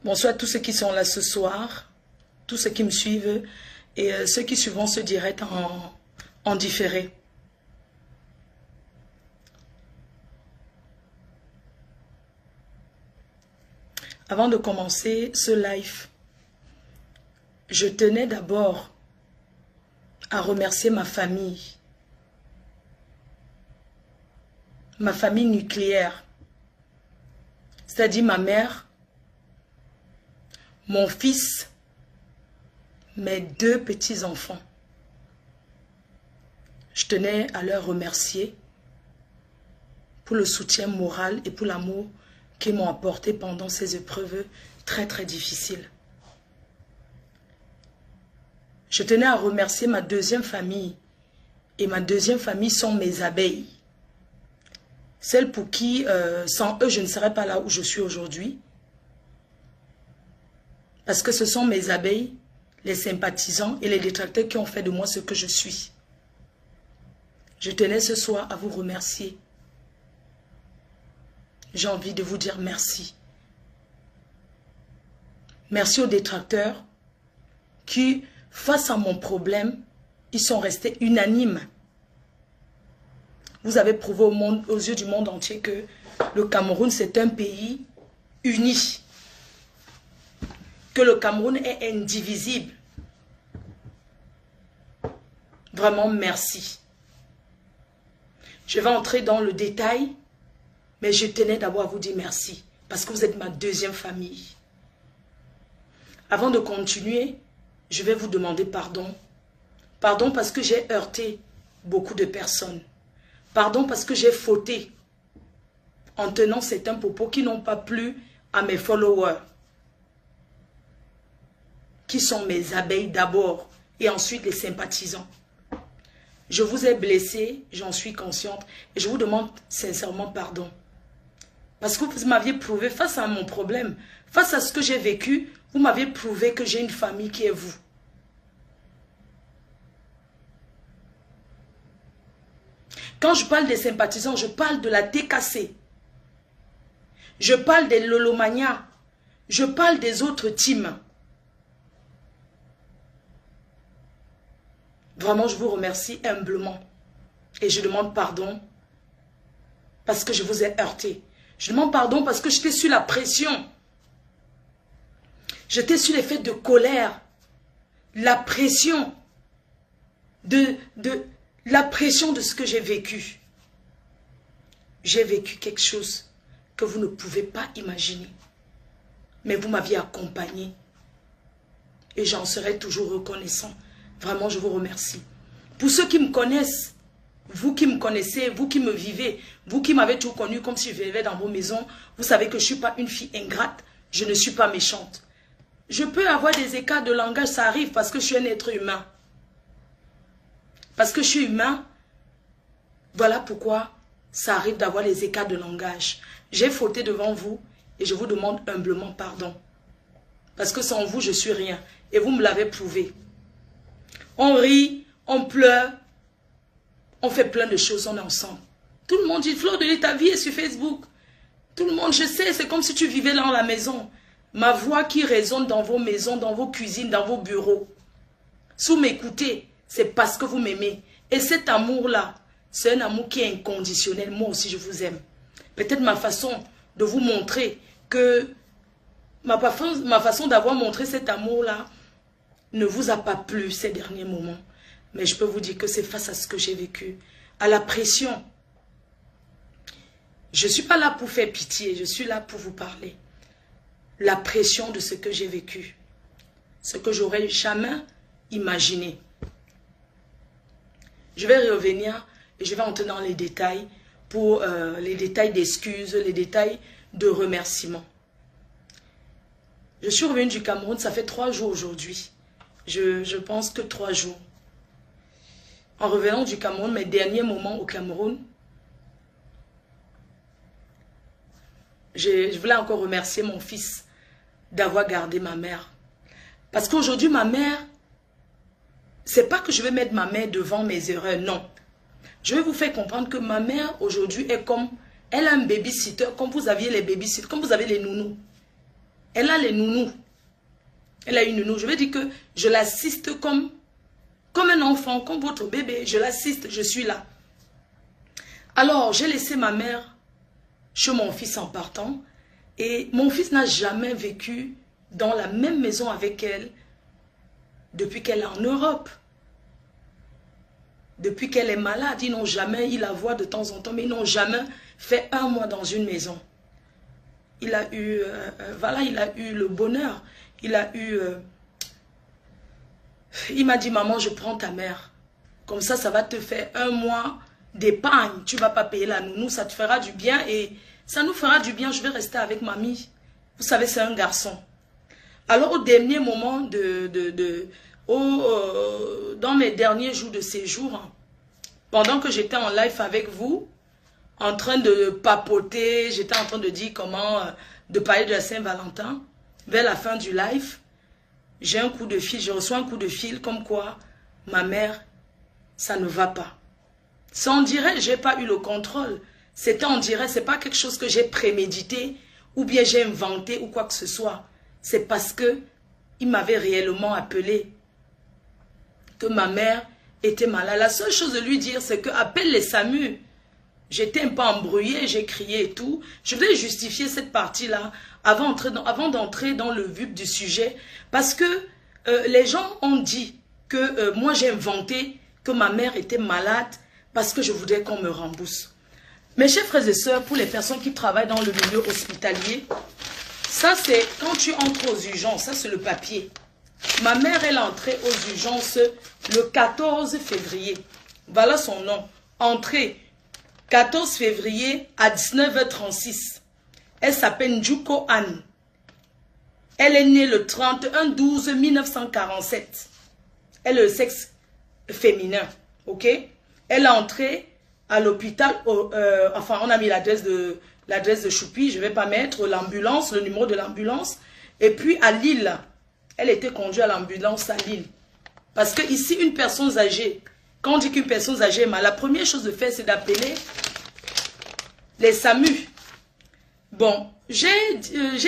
Bonsoir à tous ceux qui sont là ce soir, tous ceux qui me suivent et ceux qui suivront ce direct en différé. Avant de commencer ce live, je tenais d'abord à remercier ma famille nucléaire, c'est-à-dire ma mère, mon fils, mes 2 petits-enfants. Je tenais à leur remercier pour le soutien moral et pour l'amour qu'ils m'ont apporté pendant ces épreuves très très difficiles. Je tenais à remercier ma 2e famille. Et ma 2e famille sont mes abeilles. Celles pour qui, sans eux, je ne serais pas là où je suis aujourd'hui. Parce que ce sont mes abeilles, les sympathisants et les détracteurs qui ont fait de moi ce que je suis. Je tenais ce soir à vous remercier. J'ai envie de vous dire merci. Merci aux détracteurs qui, face à mon problème, ils sont restés unanimes. Vous avez prouvé aux yeux du monde entier que le Cameroun, c'est un pays uni. Que le Cameroun est indivisible. Vraiment, merci. Je vais entrer dans le détail, mais je tenais d'abord à vous dire merci, parce que vous êtes ma 2e famille. Avant de continuer, je vais vous demander pardon. Pardon parce que j'ai heurté beaucoup de personnes. Pardon parce que j'ai fauté en tenant certains propos qui n'ont pas plu à mes followers, qui sont mes abeilles d'abord et ensuite les sympathisants. Je vous ai blessé, j'en suis consciente et je vous demande sincèrement pardon. Parce que vous m'aviez prouvé face à mon problème, face à ce que j'ai vécu, vous m'aviez prouvé que j'ai une famille qui est vous. Quand je parle des sympathisants, je parle de la TKC. Je parle des Lolomania. Je parle des autres teams. Vraiment, je vous remercie humblement. Et je demande pardon parce que je vous ai heurté. Je demande pardon parce que j'étais sous la pression. J'étais sous l'effet de colère. La pression la pression de ce que j'ai vécu. J'ai vécu quelque chose que vous ne pouvez pas imaginer. Mais vous m'aviez accompagné. Et j'en serai toujours reconnaissant. Vraiment, je vous remercie. Pour ceux qui me connaissent, vous qui me connaissez, vous qui me vivez, vous qui m'avez toujours connu comme si je vivais dans vos maisons, vous savez que je ne suis pas une fille ingrate, je ne suis pas méchante. Je peux avoir des écarts de langage, ça arrive parce que je suis un être humain. Parce que je suis humain, voilà pourquoi ça arrive d'avoir les écarts de langage. J'ai fauté devant vous et je vous demande humblement pardon. Parce que sans vous, je suis rien. Et vous me l'avez prouvé. On rit, on pleure, on fait plein de choses, on est ensemble. Tout le monde dit, Fleur de Lys, ta vie est sur Facebook. Tout le monde, je sais, c'est comme si tu vivais là dans la maison. Ma voix qui résonne dans vos maisons, dans vos cuisines, dans vos bureaux. Si vous m'écoutez, c'est parce que vous m'aimez. Et cet amour-là, c'est un amour qui est inconditionnel. Moi aussi, je vous aime. Peut-être ma façon de vous montrer que... Ma façon d'avoir montré cet amour-là ne vous a pas plu ces derniers moments. Mais je peux vous dire que c'est face à ce que j'ai vécu. À la pression. Je ne suis pas là pour faire pitié. Je suis là pour vous parler. La pression de ce que j'ai vécu. Ce que j'aurais jamais imaginé. Je vais revenir et je vais entrer dans les détails pour les détails d'excuses, les détails de remerciements. Je suis revenue du Cameroun, ça fait 3 jours aujourd'hui. Je pense que 3 jours. En revenant du Cameroun, mes derniers moments au Cameroun, je voulais encore remercier mon fils d'avoir gardé ma mère. Parce qu'aujourd'hui, ma mère, c'est pas que je vais mettre ma mère devant mes erreurs, non. Je vais vous faire comprendre que ma mère aujourd'hui est comme, elle a un babysitter, comme vous aviez les babysitters, comme vous avez les nounous. Elle a les nounous. Elle a une nounou. Je vais dire que je l'assiste comme un enfant, comme votre bébé. Je l'assiste, je suis là. Alors, j'ai laissé ma mère chez mon fils en partant. Et mon fils n'a jamais vécu dans la même maison avec elle depuis qu'elle est en Europe. Depuis qu'elle est malade, ils n'ont jamais, ils la voient de temps en temps, mais ils n'ont jamais fait un mois dans une maison. Il a eu, voilà, il a eu le bonheur. Il a eu, il m'a dit, maman, je prends ta mère. Comme ça va te faire un mois d'épargne. Tu ne vas pas payer la nounou, ça te fera du bien et ça nous fera du bien. Je vais rester avec mamie. Vous savez, c'est un garçon. Alors, au dernier moment dans mes derniers jours de séjour, pendant que j'étais en live avec vous, en train de papoter, j'étais en train de dire comment, de parler de la Saint-Valentin, vers la fin du live, j'ai un coup de fil, je reçois un coup de fil comme quoi, ma mère, ça ne va pas. Ça on dirait, j'ai pas eu le contrôle. C'était on dirait, c'est pas quelque chose que j'ai prémédité, ou bien j'ai inventé, ou quoi que ce soit. C'est parce que il m'avait réellement appelé que ma mère était malade. La seule chose de lui dire, c'est que appelle les SAMU. J'étais un peu embrouillée, j'ai crié et tout. Je vais justifier cette partie-là avant d'entrer dans le vif du sujet. Parce que les gens ont dit que moi j'ai inventé que ma mère était malade parce que je voudrais qu'on me rembourse. Mes chers frères et sœurs, pour les personnes qui travaillent dans le milieu hospitalier, ça c'est quand tu entres aux urgences, ça c'est le papier. Ma mère, elle est entrée aux urgences le 14 février. Voilà son nom. Entrée 14 février à 19h36. Elle s'appelle Njuko Anne. Elle est née le 31-12-1947. Elle est le sexe féminin. Ok? Elle est entrée à l'hôpital. Enfin, on a mis l'adresse de Choupi. Je ne vais pas mettre l'ambulance, le numéro de l'ambulance. Et puis à Lille. Elle était conduite à l'ambulance à Lille. Parce que ici, une personne âgée, quand on dit qu'une personne âgée est malade, la première chose de faire, c'est d'appeler les SAMU. Bon, j'ai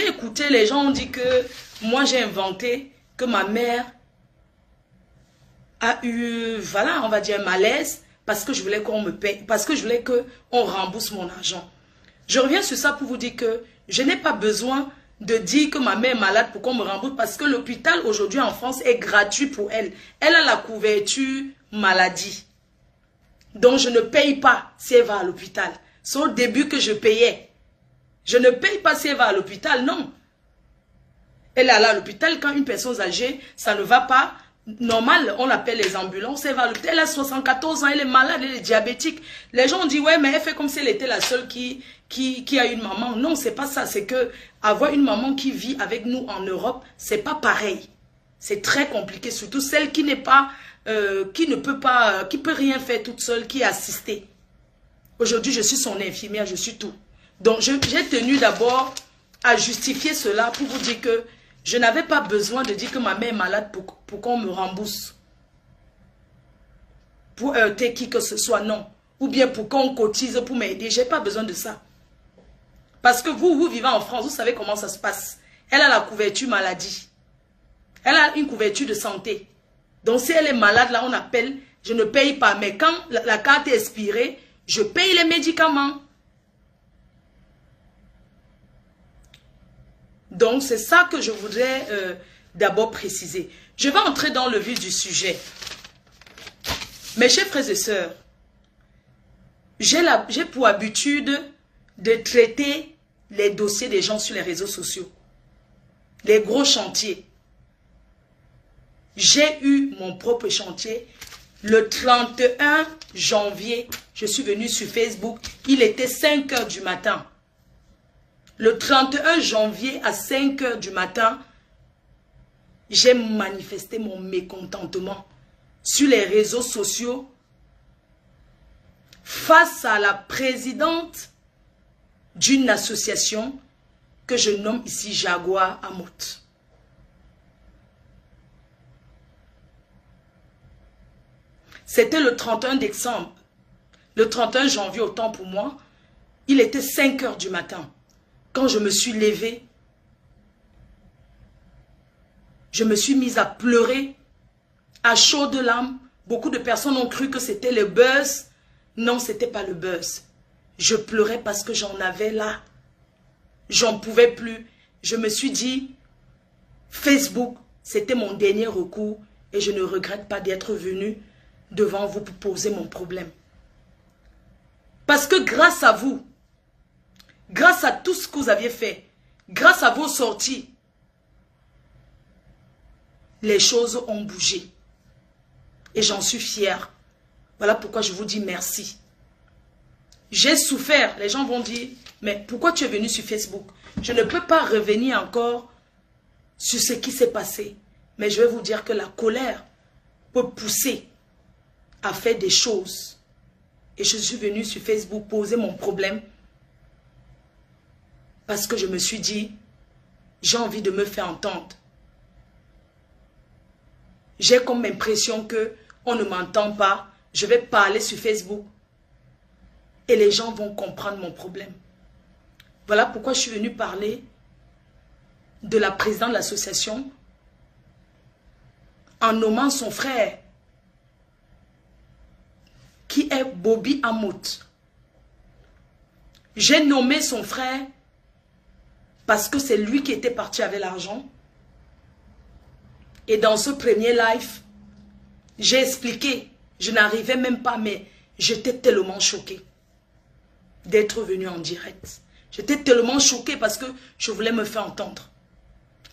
écouté, les gens ont dit que moi, j'ai inventé que ma mère a eu, voilà, on va dire un malaise, parce que je voulais qu'on me paye, parce que je voulais qu'on rembourse mon argent. Je reviens sur ça pour vous dire que je n'ai pas besoin de dire que ma mère est malade pour qu'on me rembourse parce que l'hôpital aujourd'hui en France est gratuit pour elle. Elle a la couverture maladie. Donc je ne paye pas si elle va à l'hôpital. C'est au début que je payais. Je ne paye pas si elle va à l'hôpital, non. Elle est allée à l'hôpital quand une personne âgée, ça ne va pas. Normal, on appelle les ambulances, elle va à l'hôpital. Elle a 74 ans, elle est malade, elle est diabétique. Les gens ont dit, ouais, mais elle fait comme si elle était la seule qui a une maman. Non, c'est pas ça. C'est que avoir une maman qui vit avec nous en Europe, c'est pas pareil. C'est très compliqué, surtout celle qui n'est pas, qui ne peut pas, qui peut rien faire toute seule, qui est assistée. Aujourd'hui, je suis son infirmière, je suis tout. Donc, j'ai tenu d'abord à justifier cela pour vous dire que je n'avais pas besoin de dire que ma mère est malade pour qu'on me rembourse. Pour heurter qui que ce soit, non. Ou bien pour qu'on cotise pour m'aider. Je n'ai pas besoin de ça. Parce que vous vivez en France, vous savez comment ça se passe. Elle a la couverture maladie. Elle a une couverture de santé. Donc si elle est malade, là on appelle, je ne paye pas. Mais quand la carte est expirée, je paye les médicaments. Donc c'est ça que je voudrais d'abord préciser. Je vais entrer dans le vif du sujet. Mes chers frères et sœurs, j'ai pour habitude de traiter les dossiers des gens sur les réseaux sociaux. Les gros chantiers. J'ai eu mon propre chantier. Le 31 janvier, je suis venue sur Facebook. Il était 5 h du matin. Le 31 janvier à 5 h du matin, j'ai manifesté mon mécontentement sur les réseaux sociaux face à la présidente d'une association que je nomme ici Jaguar Amot. C'était le 31 décembre. Le 31 janvier, autant pour moi, il était 5 h du matin. Quand je me suis levée Je me suis mise à pleurer à chaudes larmes. Beaucoup de personnes ont cru que c'était le buzz. Non, ce n'était pas le buzz. Je pleurais parce que j'en avais là. J'en pouvais plus. Je me suis dit, Facebook, c'était mon dernier recours et je ne regrette pas d'être venue devant vous pour poser mon problème. Parce que grâce à vous, grâce à tout ce que vous aviez fait, grâce à vos sorties, les choses ont bougé. Et j'en suis fière. Voilà pourquoi je vous dis merci. J'ai souffert. Les gens vont dire, mais pourquoi tu es venu sur Facebook? Je ne peux pas revenir encore sur ce qui s'est passé. Mais je vais vous dire que la colère peut pousser à faire des choses. Et je suis venue sur Facebook poser mon problème. Parce que je me suis dit, j'ai envie de me faire entendre. J'ai comme l'impression qu'on ne m'entend pas. Je vais parler sur Facebook. Et les gens vont comprendre mon problème. Voilà pourquoi je suis venue parler de la présidente de l'association en nommant son frère qui est Bobby Amout. J'ai nommé son frère parce que c'est lui qui était parti avec l'argent. Et dans ce premier live, j'ai expliqué, je n'arrivais même pas, mais j'étais tellement choquée d'être venue en direct. J'étais tellement choquée parce que je voulais me faire entendre.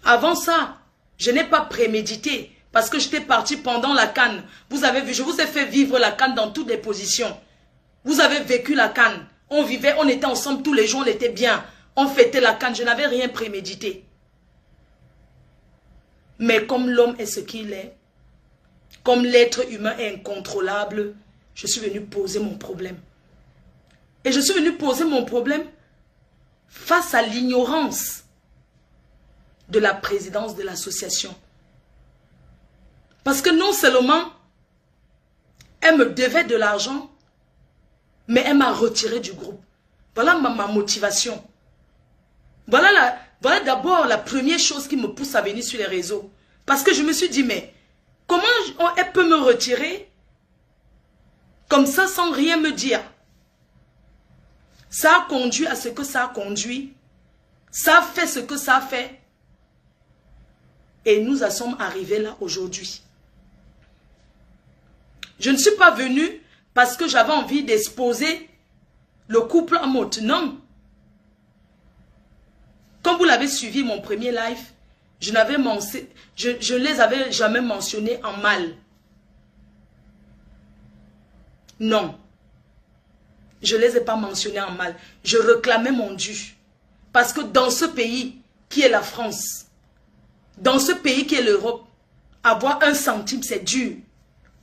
Avant ça, je n'ai pas prémédité parce que j'étais partie pendant la CAN. Vous avez vu, je vous ai fait vivre la CAN dans toutes les positions. Vous avez vécu la CAN. On vivait, on était ensemble tous les jours, on était bien. On fêtait la CAN, je n'avais rien prémédité. Mais comme l'homme est ce qu'il est, comme l'être humain est incontrôlable, je suis venue poser mon problème. Et je suis venue poser mon problème face à l'ignorance de la présidence de l'association. Parce que non seulement elle me devait de l'argent, mais elle m'a retiré du groupe. Voilà ma motivation. Voilà d'abord la première chose qui me pousse à venir sur les réseaux. Parce que je me suis dit, mais comment elle peut me retirer comme ça sans rien me dire? Ça a conduit à ce que ça a conduit. Ça a fait ce que ça a fait. Et nous en sommes arrivés là aujourd'hui. Je ne suis pas venue parce que j'avais envie d'exposer le couple en mode. Non. Comme vous l'avez suivi mon premier live, je ne les avais jamais mentionnés en mal. Non. Je ne les ai pas mentionnés en mal. Je réclamais mon dû. Parce que dans ce pays qui est la France, dans ce pays qui est l'Europe, avoir 1 centime, c'est dur.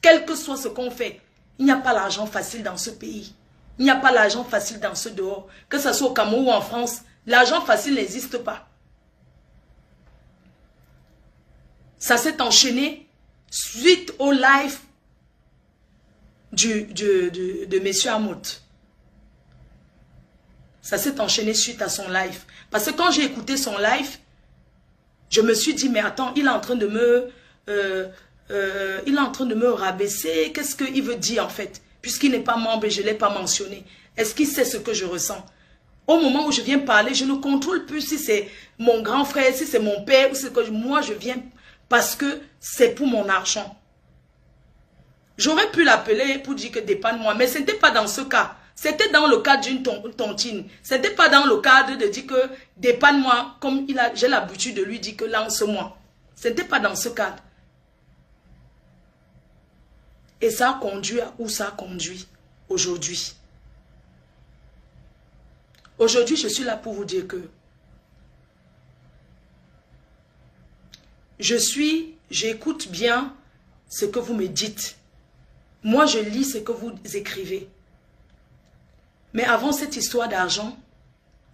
Quel que soit ce qu'on fait, il n'y a pas l'argent facile dans ce pays. Il n'y a pas l'argent facile dans ce dehors. Que ce soit au Cameroun ou en France, l'argent facile n'existe pas. Ça s'est enchaîné suite au live de M. Amout. Ça s'est enchaîné suite à son live. Parce que quand j'ai écouté son live, je me suis dit, mais attends, il est en train de me rabaisser. Qu'est-ce qu'il veut dire en fait? Puisqu'il n'est pas membre et je ne l'ai pas mentionné. Est-ce qu'il sait ce que je ressens? Au moment où je viens parler, je ne contrôle plus si c'est mon grand frère, si c'est mon père, ou c'est que moi je viens parce que c'est pour mon argent. J'aurais pu l'appeler pour dire que dépanne-moi, mais ce n'était pas dans ce cas. C'était dans le cadre d'une tontine. Ce n'était pas dans le cadre de dire que dépanne-moi, comme j'ai l'habitude de lui dire que lance-moi. Ce n'était pas dans ce cadre. Et ça a conduit à où ça a conduit aujourd'hui. Aujourd'hui, je suis là pour vous dire que j'écoute bien ce que vous me dites. Moi, je lis ce que vous écrivez. Mais avant cette histoire d'argent,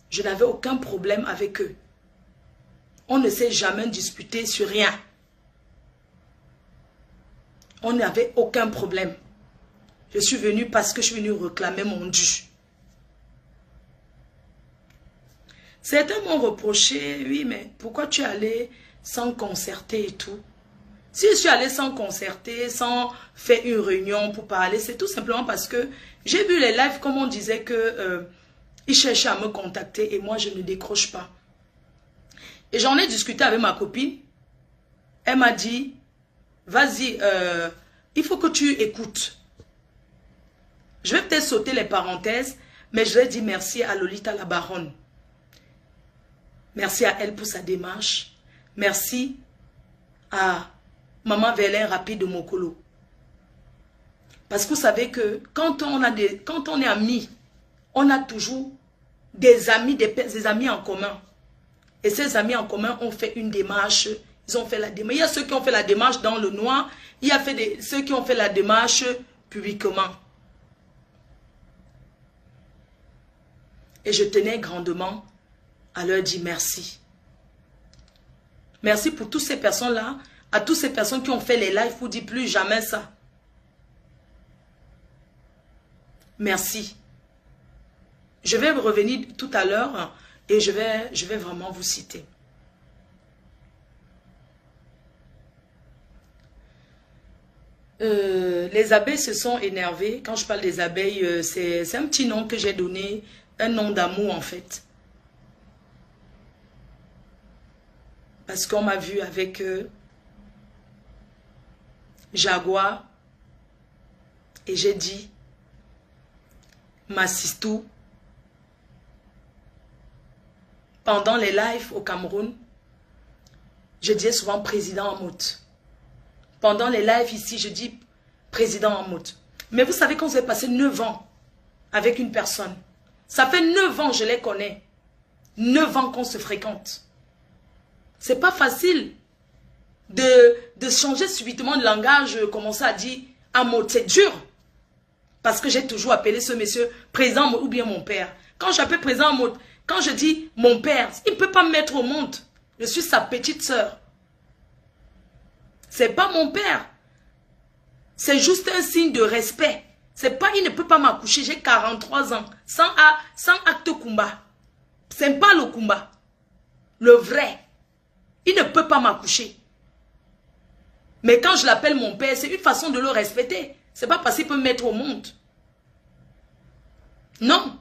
je n'avais aucun problème avec eux. On ne s'est jamais disputé sur rien. On n'avait aucun problème. Je suis venue parce que je suis venue réclamer mon dû. Certains m'ont reproché, oui, mais pourquoi tu es allé sans concerter et tout. Si je suis allée sans concerter, sans faire une réunion pour parler, c'est tout simplement parce que j'ai vu les lives comme on disait que ils cherchaient à me contacter et moi je ne décroche pas. Et j'en ai discuté avec ma copine. Elle m'a dit, vas-y, il faut que tu écoutes. Je vais peut-être sauter les parenthèses, mais je vais dire merci à Lolita la baronne. Merci à elle pour sa démarche. Merci à Maman Vélin Rapide de Mokolo. Parce que vous savez que quand on est amis, on a toujours des amis, des amis en commun. Et ces amis en commun ont fait une démarche. Ils ont fait la démarche. Il y a ceux qui ont fait la démarche dans le noir. Il y a ceux qui ont fait la démarche publiquement. Et je tenais grandement à leur dire merci. Merci pour toutes ces personnes-là, à toutes ces personnes qui ont fait les lives pour dire plus jamais ça. Merci. Je vais revenir tout à l'heure et je vais vraiment vous citer. Les abeilles se sont énervées. Quand je parle des abeilles, c'est un petit nom que j'ai donné, un nom d'amour en fait. Parce qu'on m'a vu avec Jaguar et j'ai dit Massistou. Pendant les lives au Cameroun, je disais souvent président en moute. Pendant les lives ici, je dis président en moute. Mais vous savez qu'on s'est passé 9 ans avec une personne. Ça fait 9 ans, je les connais. 9 ans qu'on se fréquente. C'est pas facile de changer subitement de langage, commencer à dire en moute. C'est dur. Parce que j'ai toujours appelé ce monsieur président ou bien mon père. Quand j'appelle président en moute, quand je dis mon père, il ne peut pas me mettre au monde. Je suis sa petite sœur. C'est pas mon père. C'est juste un signe de respect. C'est pas, il ne peut pas m'accoucher. J'ai 43 ans. Sans acte Kumba. C'est pas le Kumba. Le vrai. Il ne peut pas m'accoucher. Mais quand je l'appelle mon père, c'est une façon de le respecter. C'est pas parce qu'il peut me mettre au monde. Non.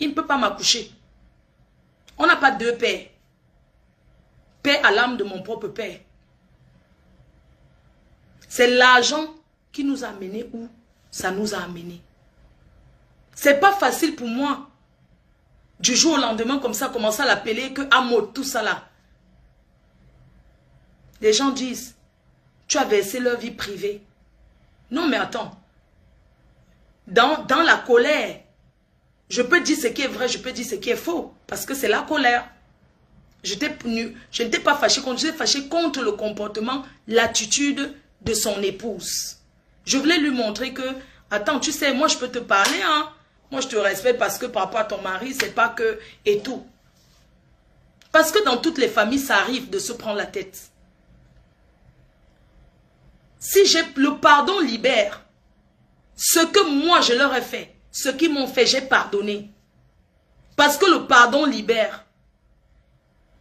Il ne peut pas m'accoucher. On n'a pas 2 pères. Père à l'âme de mon propre père. C'est l'argent qui nous a amenés où ça nous a amenés. C'est pas facile pour moi. Du jour au lendemain, comme ça, commencer à l'appeler que Amo, tout ça là. Les gens disent, tu as versé leur vie privée. Non, mais attends. Dans la colère, je peux dire ce qui est vrai, je peux dire ce qui est faux. Parce que c'est la colère. Je n'étais pas fâché contre, j'étais fâché contre le comportement, l'attitude de son épouse. Je voulais lui montrer que, attends, tu sais, moi je peux te parler, hein. Moi je te respecte parce que par rapport à ton mari, c'est pas que, et tout. Parce que dans toutes les familles, ça arrive de se prendre la tête. Si j'ai le pardon libère, ce que moi je leur ai fait, ce qu'ils m'ont fait, j'ai pardonné. Parce que le pardon libère.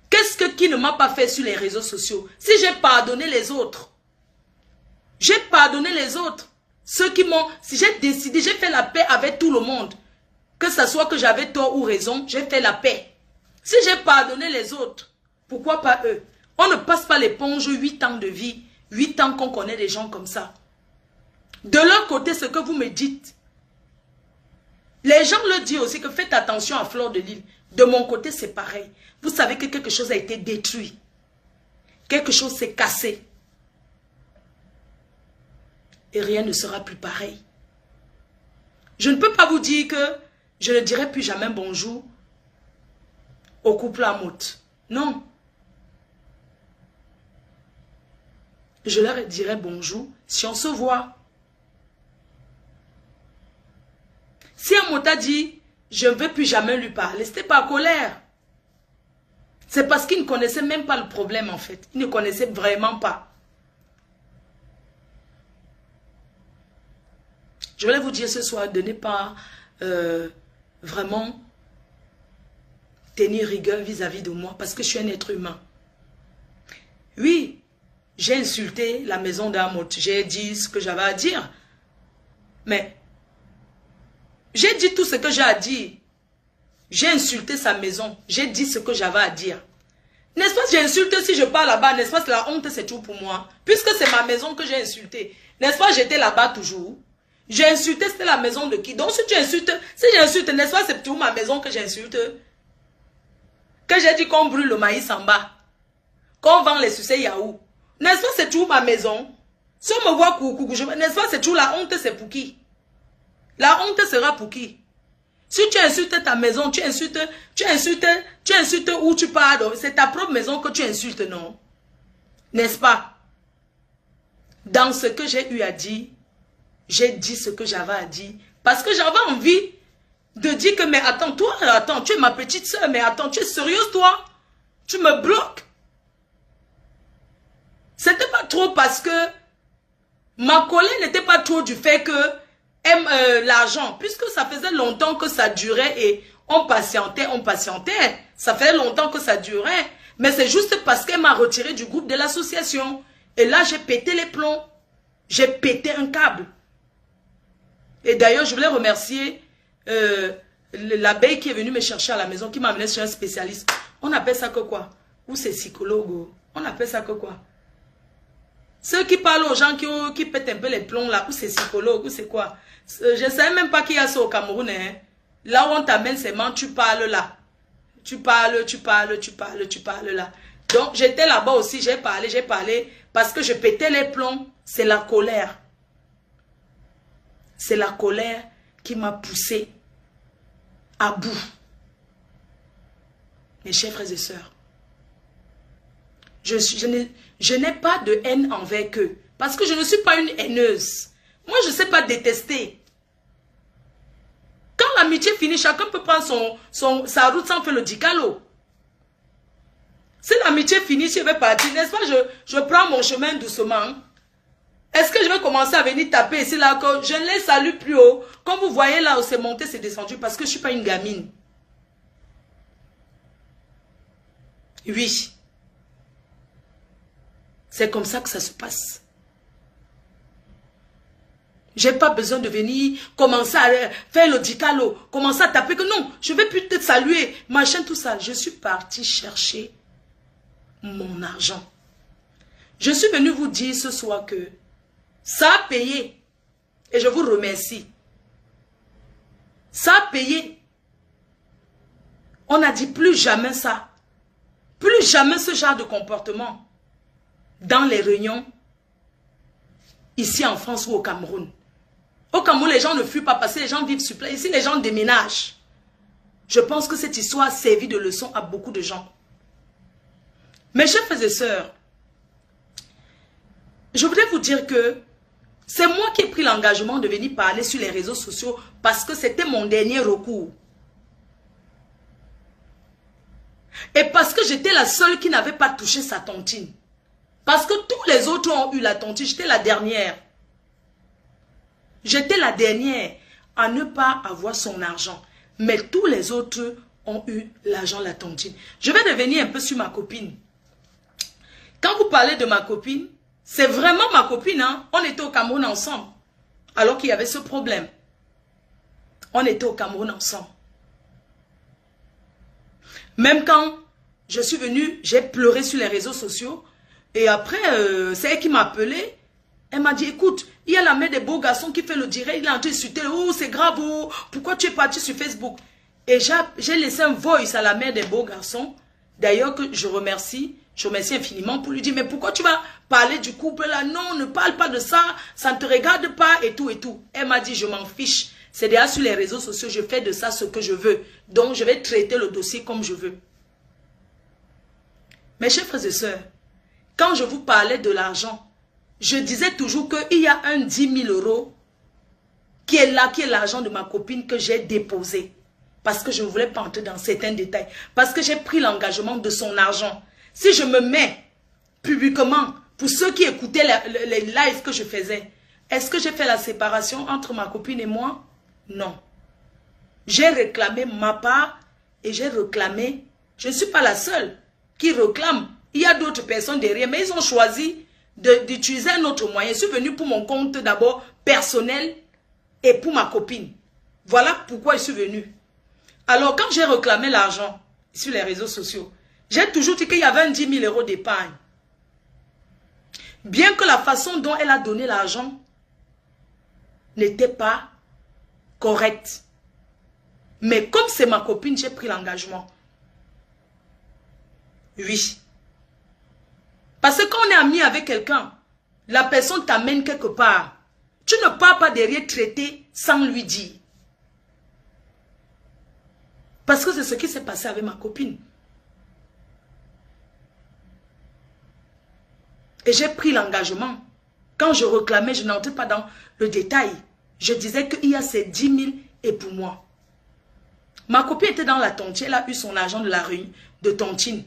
Qu'est-ce qui ne m'a pas fait sur les réseaux sociaux? Si j'ai pardonné les autres, j'ai pardonné les autres. Ceux qui m'ont... Si j'ai décidé, j'ai fait la paix avec tout le monde. Que ce soit que j'avais tort ou raison, j'ai fait la paix. Si j'ai pardonné les autres, pourquoi pas eux? On ne passe pas l'éponge 8 ans de vie. 8 ans qu'on connaît des gens comme ça. De leur côté, ce que vous me dites, les gens le disent aussi que faites attention à Fleur de Lys. De mon côté, c'est pareil. Vous savez que quelque chose a été détruit. Quelque chose s'est cassé. Et rien ne sera plus pareil. Je ne peux pas vous dire que je ne dirai plus jamais bonjour au couple Amout. Non. Je leur dirai bonjour si on se voit. Si Amout a dit, je ne veux plus jamais lui parler, ce n'était pas colère. C'est parce qu'il ne connaissait même pas le problème en fait. Il ne connaissait vraiment pas. Je voulais vous dire ce soir de ne pas vraiment tenir rigueur vis-à-vis de moi parce que je suis un être humain. Oui, j'ai insulté la maison d'Amot. J'ai dit ce que j'avais à dire. Mais, j'ai dit tout ce que j'ai à dire. J'ai insulté sa maison. J'ai dit ce que j'avais à dire. N'est-ce pas, j'insulte si je pars là-bas. N'est-ce pas, la honte, c'est tout pour moi. Puisque c'est ma maison que j'ai insulté. N'est-ce pas, j'étais là-bas toujours. J'ai insulté, c'était la maison de qui? Donc, si tu insultes, si j'insulte, n'est-ce pas, c'est toujours ma maison que j'insulte. Que j'ai dit qu'on brûle le maïs en bas. Qu'on vend les sucés Yahoo. N'est-ce pas, c'est toujours ma maison. Si on me voit coucou, n'est-ce pas, c'est toujours la honte, c'est pour qui? La honte sera pour qui? Si tu insultes ta maison, tu insultes où tu pars. C'est ta propre maison que tu insultes, non? N'est-ce pas? Dans ce que j'ai eu à dire, j'ai dit ce que j'avais à dire. Parce que j'avais envie de dire que, mais attends, toi, attends, tu es ma petite soeur, mais attends, tu es sérieuse, toi? Tu me bloques? C'était pas trop parce que ma colère n'était pas trop du fait que l'argent, puisque ça faisait longtemps que ça durait et on patientait. Ça fait longtemps que ça durait. Mais c'est juste parce qu'elle m'a retiré du groupe de l'association. Et là, j'ai pété les plombs. J'ai pété un câble. Et d'ailleurs, je voulais remercier l'abeille qui est venue me chercher à la maison, qui m'a amené chez un spécialiste. On appelle ça que quoi? Ou c'est psychologue? On appelle ça que quoi? Ceux qui parlent aux gens qui pètent un peu les plombs là, ou c'est psychologue, ou c'est quoi? Je ne savais même pas qu'il y a ça au Cameroun. Hein. Là où on t'amène ses mains, tu parles là. Tu parles là. Donc j'étais là-bas aussi, j'ai parlé, parce que je pétais les plombs. C'est la colère. C'est la colère qui m'a poussé à bout. Mes chers frères et sœurs, je n'ai pas de haine envers eux. Parce que je ne suis pas une haineuse. Moi, je ne sais pas détester. Quand l'amitié finit, chacun peut prendre sa route sans faire le dicalo. Si l'amitié finit, je vais partir, n'est-ce pas, je prends mon chemin doucement. Est-ce que je vais commencer à venir taper ici, là, que je ne les salue plus haut. Comme vous voyez là où c'est monté, c'est descendu, parce que je ne suis pas une gamine. Oui. C'est comme ça que ça se passe. J'ai pas besoin de venir commencer à faire le dicalo, commencer à taper que non, je vais plus te saluer, machin, tout ça. Je suis partie chercher mon argent. Je suis venu vous dire ce soir que ça a payé et je vous remercie. Ça a payé. On a dit plus jamais ça. Plus jamais ce genre de comportement dans les réunions ici en France ou au Cameroun. Au Cameroun, les gens ne fuient pas parce que les gens vivent sur place. Ici, les gens déménagent. Je pense que cette histoire a servi de leçon à beaucoup de gens. Mes chers frères et sœurs, je voudrais vous dire que c'est moi qui ai pris l'engagement de venir parler sur les réseaux sociaux parce que c'était mon dernier recours. Et parce que j'étais la seule qui n'avait pas touché sa tontine. Parce que tous les autres ont eu la tontine, j'étais la dernière. J'étais la dernière à ne pas avoir son argent. Mais tous les autres ont eu l'argent, la tontine. Je vais revenir un peu sur ma copine. Quand vous parlez de ma copine, c'est vraiment ma copine. Hein? On était au Cameroun ensemble. Alors qu'il y avait ce problème. On était au Cameroun ensemble. Même quand je suis venue, j'ai pleuré sur les réseaux sociaux. Et après, c'est elle qui m'a appelé. Elle m'a dit, écoute, il y a la mère des beaux garçons qui fait le direct. Il a insulté, oh c'est grave, oh, pourquoi tu es parti sur Facebook? Et j'ai laissé un voice à la mère des beaux garçons. D'ailleurs, que je remercie infiniment pour lui dire, mais pourquoi tu vas parler du couple là? Non, ne parle pas de ça, ça ne te regarde pas et tout et tout. Elle m'a dit, je m'en fiche. C'est déjà sur les réseaux sociaux, je fais de ça ce que je veux. Donc, je vais traiter le dossier comme je veux. Mes chers frères et sœurs, quand je vous parlais de l'argent, je disais toujours qu'il y a un 10 000 € qui est là, qui est l'argent de ma copine que j'ai déposé. Parce que je ne voulais pas entrer dans certains détails. Parce que j'ai pris l'engagement de son argent. Si je me mets publiquement, pour ceux qui écoutaient les lives que je faisais, est-ce que j'ai fait la séparation entre ma copine et moi? Non. J'ai réclamé ma part et j'ai réclamé, je ne suis pas la seule qui réclame il y a d'autres personnes derrière, mais ils ont choisi d'utiliser un autre moyen. Je suis venu pour mon compte d'abord personnel et pour ma copine. Voilà pourquoi je suis venu. Alors, quand j'ai réclamé l'argent sur les réseaux sociaux, j'ai toujours dit qu'il y avait un 10 000 € d'épargne. Bien que la façon dont elle a donné l'argent n'était pas correcte. Mais comme c'est ma copine, j'ai pris l'engagement. Oui. Parce que quand on est ami avec quelqu'un, la personne t'amène quelque part. Tu ne pars pas derrière traiter sans lui dire. Parce que c'est ce qui s'est passé avec ma copine. Et j'ai pris l'engagement. Quand je réclamais, je n'entrais pas dans le détail. Je disais qu'il y a ces 10 000 et pour moi. Ma copine était dans la tontine. Elle a eu son argent de la rue de tontine.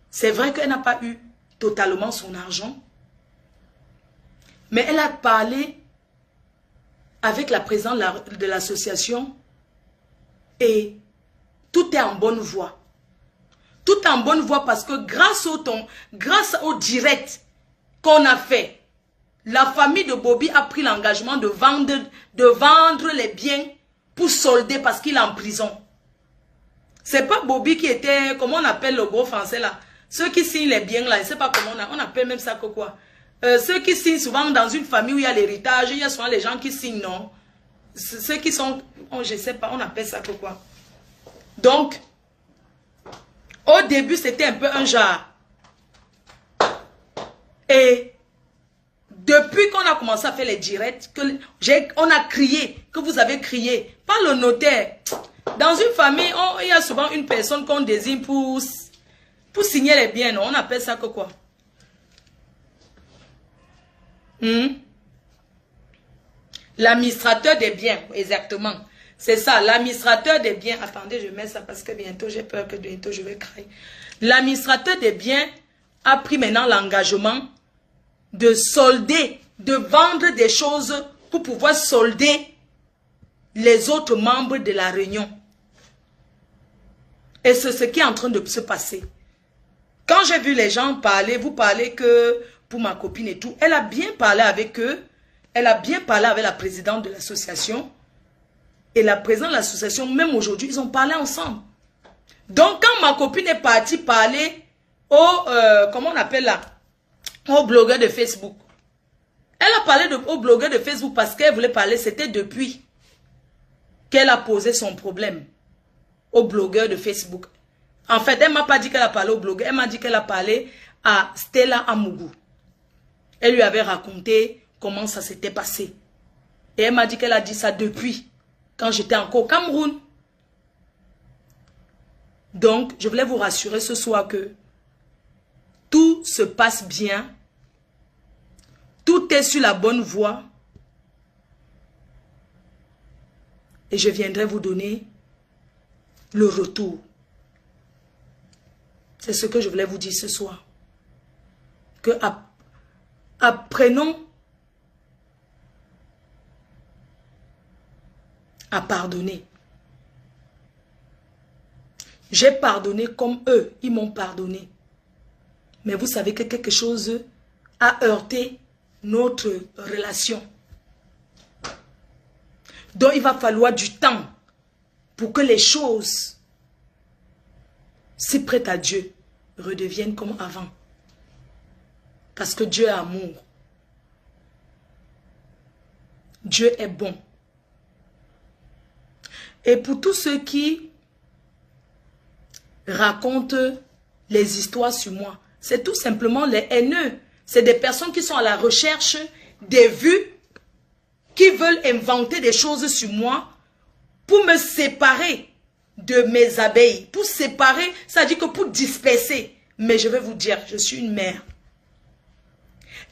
C'est vrai qu'elle n'a pas eu totalement son argent. Mais elle a parlé avec la présidente de l'association et tout est en bonne voie. Tout est en bonne voie parce que grâce au direct qu'on a fait, la famille de Bobby a pris l'engagement de vendre les biens pour solder parce qu'il est en prison. C'est pas Bobby qui était, comment on appelle le gros français là, ceux qui signent les biens là, je ne sais pas comment on appelle même ça que quoi. Ceux qui signent souvent dans une famille où il y a l'héritage, il y a souvent les gens qui signent, non. Ceux qui sont, oh, je ne sais pas, on appelle ça que quoi. Donc, au début, c'était un peu un genre. Et depuis qu'on a commencé à faire les directs, on a crié, que vous avez crié, pas le notaire. Dans une famille, il y a souvent une personne qu'on désigne pour signer les biens, non? On appelle ça que quoi? L'administrateur des biens, exactement. C'est ça, l'administrateur des biens. Attendez, je mets ça parce que bientôt, j'ai peur que bientôt je vais crier. L'administrateur des biens a pris maintenant l'engagement de solder, de vendre des choses pour pouvoir solder les autres membres de la réunion. Et c'est ce qui est en train de se passer. Quand j'ai vu les gens parler, vous parlez que pour ma copine et tout, elle a bien parlé avec eux, elle a bien parlé avec la présidente de l'association. Et la présidente de l'association, même aujourd'hui, ils ont parlé ensemble. Donc, quand ma copine est partie parler comment on appelle là, au blogueur de Facebook. Elle a parlé au blogueur de Facebook parce qu'elle voulait parler, c'était depuis qu'elle a posé son problème au blogueur de Facebook. En fait, elle ne m'a pas dit qu'elle a parlé au blogueur, elle m'a dit qu'elle a parlé à Stella Amougou. Elle lui avait raconté comment ça s'était passé. Et elle m'a dit qu'elle a dit ça depuis, quand j'étais encore au Cameroun. Donc, je voulais vous rassurer ce soir que tout se passe bien. Tout est sur la bonne voie. Et je viendrai vous donner le retour. C'est ce que je voulais vous dire ce soir. Que apprenons à pardonner. J'ai pardonné comme eux, ils m'ont pardonné. Mais vous savez que quelque chose a heurté notre relation. Donc il va falloir du temps pour que les choses, si prêtes à Dieu, redeviennent comme avant. Parce que Dieu est amour. Dieu est bon. Et pour tous ceux qui racontent les histoires sur moi, c'est tout simplement les haineux. C'est des personnes qui sont à la recherche des vues, qui veulent inventer des choses sur moi pour me séparer de mes abeilles. Pour séparer, ça dit que pour disperser. Mais je vais vous dire, je suis une mère.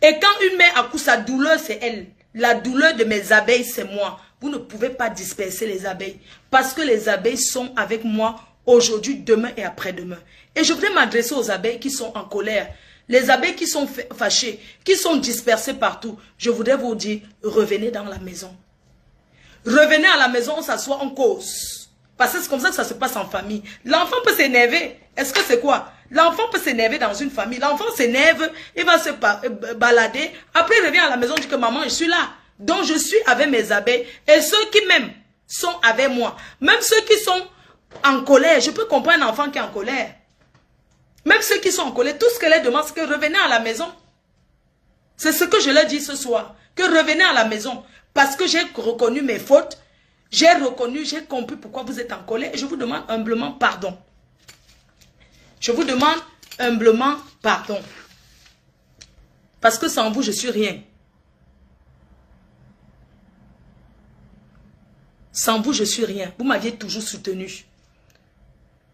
Et quand une mère accouche, sa douleur, c'est elle. La douleur de mes abeilles, c'est moi. Vous ne pouvez pas disperser les abeilles. Parce que les abeilles sont avec moi aujourd'hui, demain et après-demain. Et je voudrais m'adresser aux abeilles qui sont en colère. Les abeilles qui sont fâchées, qui sont dispersées partout. Je voudrais vous dire, revenez dans la maison. Revenez à la maison, on s'assoit en cause. Parce que c'est comme ça que ça se passe en famille. L'enfant peut s'énerver. Est-ce que c'est quoi? L'enfant peut s'énerver dans une famille. L'enfant s'énerve, il va se balader. Après, il revient à la maison, il dit que maman, je suis là. Donc, je suis avec mes abeilles. Et ceux qui même sont avec moi, même ceux qui sont en colère, je peux comprendre un enfant qui est en colère. Même ceux qui sont en colère, tout ce que les demande, c'est que revenez à la maison. C'est ce que je leur dis ce soir. Que revenez à la maison. Parce que j'ai reconnu mes fautes. J'ai reconnu, j'ai compris pourquoi vous êtes en colère. Et je vous demande humblement pardon. Je vous demande humblement pardon. Parce que sans vous, je suis rien. Sans vous, je suis rien. Vous m'aviez toujours soutenu.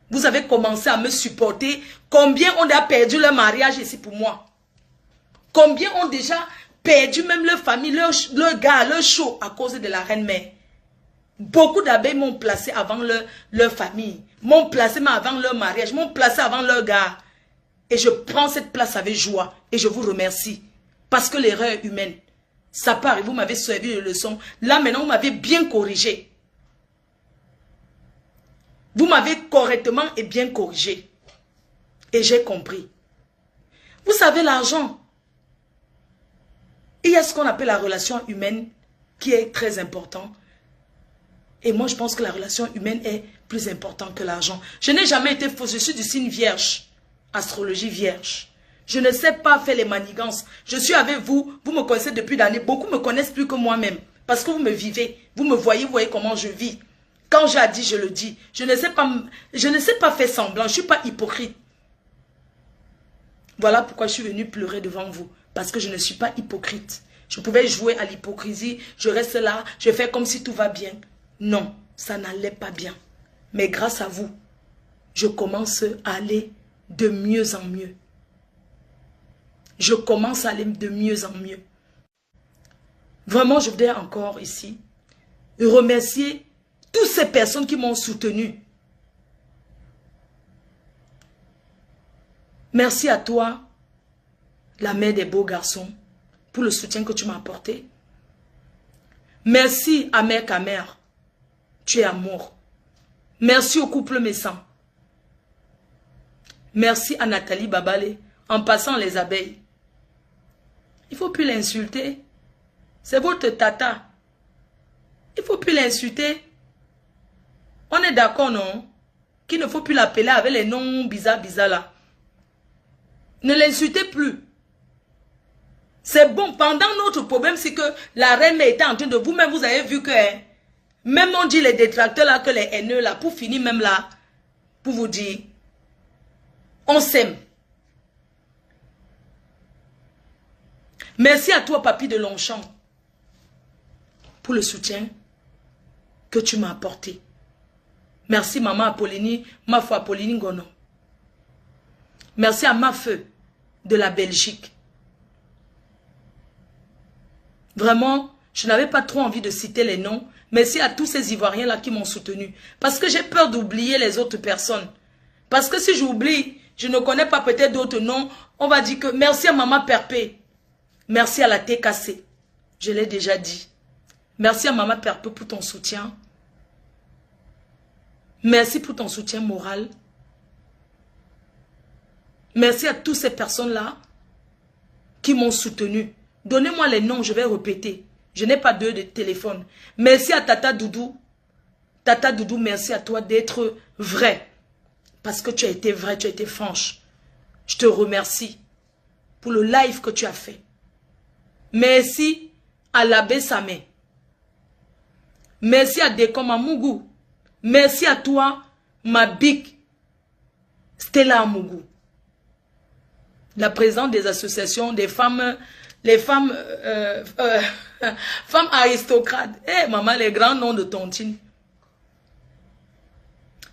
Vous avez commencé à me supporter. Combien on a perdu leur mariage ici pour moi? Combien ont déjà perdu même leur famille, leur gars, leur show à cause de la reine-mère? Beaucoup d'abeilles m'ont placé avant leur famille. M'ont placé avant leur mariage. M'ont placé avant leur gars. Et je prends cette place avec joie. Et je vous remercie. Parce que l'erreur est humaine. Ça part et vous m'avez servi de leçon. Là maintenant, vous m'avez bien corrigé. Vous m'avez correctement et bien corrigé. Et j'ai compris. Vous savez, l'argent, il y a ce qu'on appelle la relation humaine qui est très important. Et moi, je pense que la relation humaine est plus importante que l'argent. Je n'ai jamais été fausse. Je suis du signe vierge. Astrologie vierge. Je ne sais pas faire les manigances. Je suis avec vous. Vous me connaissez depuis d'années. Beaucoup me connaissent plus que moi-même. Parce que vous me vivez. Vous me voyez, vous voyez comment je vis. Quand j'ai dit, je le dis. Je ne sais pas faire semblant. Je ne suis pas hypocrite. Voilà pourquoi je suis venue pleurer devant vous. Parce que je ne suis pas hypocrite. Je pouvais jouer à l'hypocrisie. Je reste là. Je fais comme si tout va bien. Non, ça n'allait pas bien. Mais grâce à vous, je commence à aller de mieux en mieux. Je commence à aller de mieux en mieux. Vraiment, je voudrais encore ici remercier toutes ces personnes qui m'ont soutenu. Merci à toi, la mère des beaux garçons, pour le soutien que tu m'as apporté. Merci à Mère Kamer. Tu es amour. Merci au couple Messan. Merci à Nathalie Babale. En passant les abeilles. Il ne faut plus l'insulter. C'est votre tata. Il ne faut plus l'insulter. On est d'accord, non? Qu'il ne faut plus l'appeler avec les noms bizarres là. Ne l'insultez plus. C'est bon. Pendant notre problème, c'est que la reine était en train de... Vous-même, vous avez vu que... Même on dit les détracteurs là, que les haineux là, pour finir même là, pour vous dire, on s'aime. Merci à toi, Papy de Longchamp, pour le soutien que tu m'as apporté. Merci, maman Apollinie, ma foi Apollinie Gono. Merci à ma feu de la Belgique. Vraiment, je n'avais pas trop envie de citer les noms. Merci à tous ces Ivoiriens-là qui m'ont soutenu. Parce que j'ai peur d'oublier les autres personnes. Parce que si j'oublie, je ne connais pas peut-être d'autres noms, on va dire que merci à Maman Perpé. Merci à la TKC. Je l'ai déjà dit. Merci à Maman Perpé pour ton soutien. Merci pour ton soutien moral. Merci à toutes ces personnes-là qui m'ont soutenu. Donnez-moi les noms, je vais répéter. Je n'ai pas de téléphone. Merci à Tata Doudou. Tata Doudou, merci à toi d'être vrai. Parce que tu as été vrai, tu as été franche. Je te remercie pour le live que tu as fait. Merci à l'abbé Samé. Merci à Dekoma Mougou. Merci à toi, ma big Stella Mougou. La présidente des associations des femmes... Les femmes, femmes aristocrates. Eh, maman, les grands noms de tontine.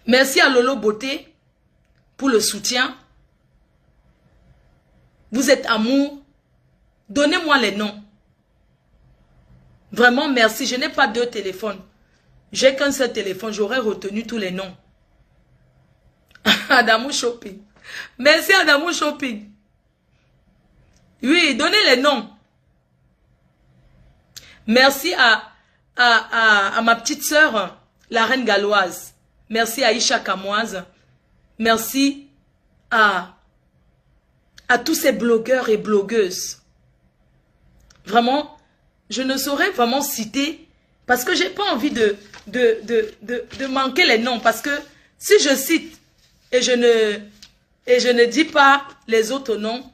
Merci à Lolo Beauté pour le soutien. Vous êtes amour. Donnez-moi les noms. Vraiment, merci. Je n'ai pas deux téléphones. J'ai qu'un seul téléphone. J'aurais retenu tous les noms. Adamou Shopping. Merci Adamou Shopping. Oui, donnez les noms. Merci à ma petite sœur, la reine galloise. Merci à Isha Kamoise. Merci à tous ces blogueurs et blogueuses. Vraiment, je ne saurais vraiment citer parce que j'ai pas envie de manquer les noms. Parce que si je cite et je ne dis pas les autres noms,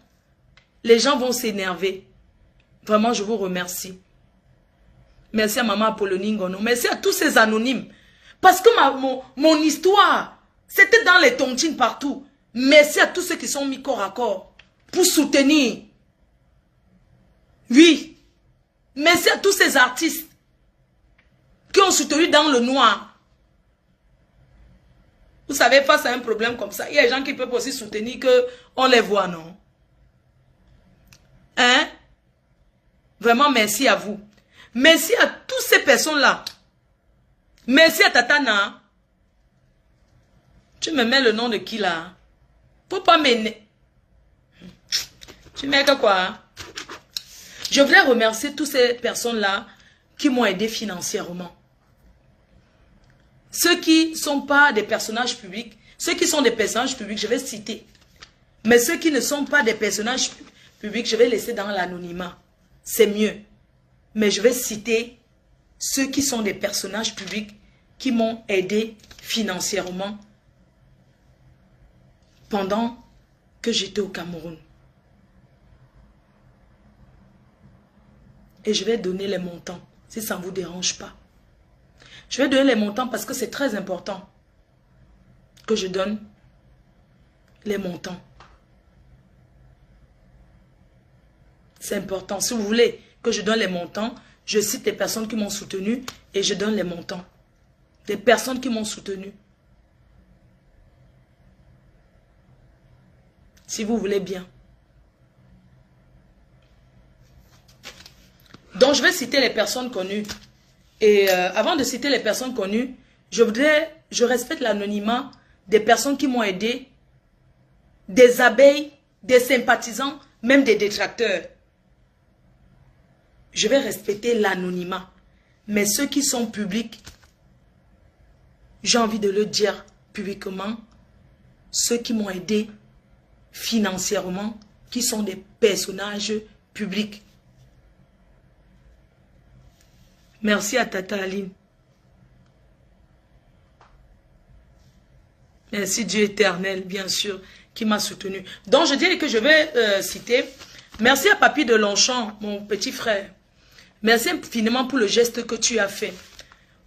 les gens vont s'énerver. Vraiment, je vous remercie. Merci à Maman Apollonie Ngono. Merci à tous ces anonymes. Parce que mon histoire, c'était dans les tontines partout. Merci à tous ceux qui sont mis corps à corps pour soutenir. Oui. Merci à tous ces artistes qui ont soutenu dans le noir. Vous savez, face à un problème comme ça, il y a des gens qui peuvent aussi soutenir qu'on les voit, non? Hein? Vraiment, merci à vous. Merci à toutes ces personnes-là. Merci à Tatana. Tu me mets le nom de qui là? Faut pas m'aimer. Tu mets que quoi? Je voudrais remercier toutes ces personnes-là qui m'ont aidé financièrement. Ceux qui ne sont pas des personnages publics, ceux qui sont des personnages publics, je vais citer. Mais ceux qui ne sont pas des personnages publics, je vais laisser dans l'anonymat. C'est mieux. Mais je vais citer ceux qui sont des personnages publics qui m'ont aidé financièrement pendant que j'étais au Cameroun. Et je vais donner les montants, si ça ne vous dérange pas. Je vais donner les montants parce que c'est très important que je donne les montants. C'est important. Si vous voulez que je donne les montants, je cite les personnes qui m'ont soutenu et je donne les montants. Des personnes qui m'ont soutenu. Si vous voulez bien. Donc, je vais citer les personnes connues. Et avant de citer les personnes connues, je respecte l'anonymat des personnes qui m'ont aidé, des abeilles, des sympathisants, même des détracteurs. Je vais respecter l'anonymat. Mais ceux qui sont publics, j'ai envie de le dire publiquement, ceux qui m'ont aidé financièrement, qui sont des personnages publics. Merci à Tata Aline. Merci Dieu éternel, bien sûr, qui m'a soutenu. Donc, je dirais que je vais citer. Merci à Papy de Longchamp, mon petit frère. Merci infiniment pour le geste que tu as fait.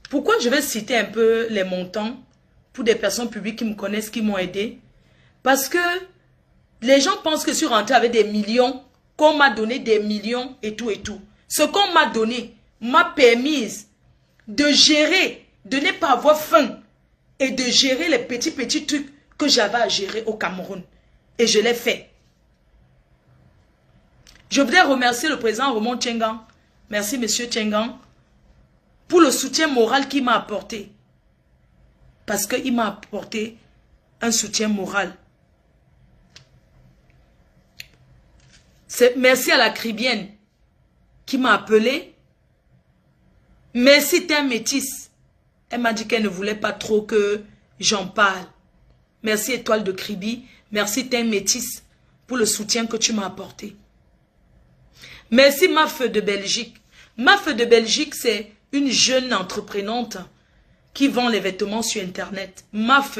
Pourquoi je vais citer un peu les montants pour des personnes publiques qui me connaissent, qui m'ont aidé? Parce que les gens pensent que je suis rentré avec des millions, qu'on m'a donné des millions et tout et tout. Ce qu'on m'a donné m'a permis de gérer, de ne pas avoir faim et de gérer les petits trucs que j'avais à gérer au Cameroun. Et je l'ai fait. Je voudrais remercier le président Raymond Tchengan. Merci, monsieur Tchengan, pour le soutien moral qu'il m'a apporté. Parce qu'il m'a apporté un soutien moral. Merci à la Cribienne qui m'a appelé. Merci, t'es un métis. Elle m'a dit qu'elle ne voulait pas trop que j'en parle. Merci, Étoile de Kribi. Merci, t'es un métis, pour le soutien que tu m'as apporté. Merci, Maf de Belgique. Maf de Belgique, c'est une jeune entreprenante qui vend les vêtements sur Internet. Maf.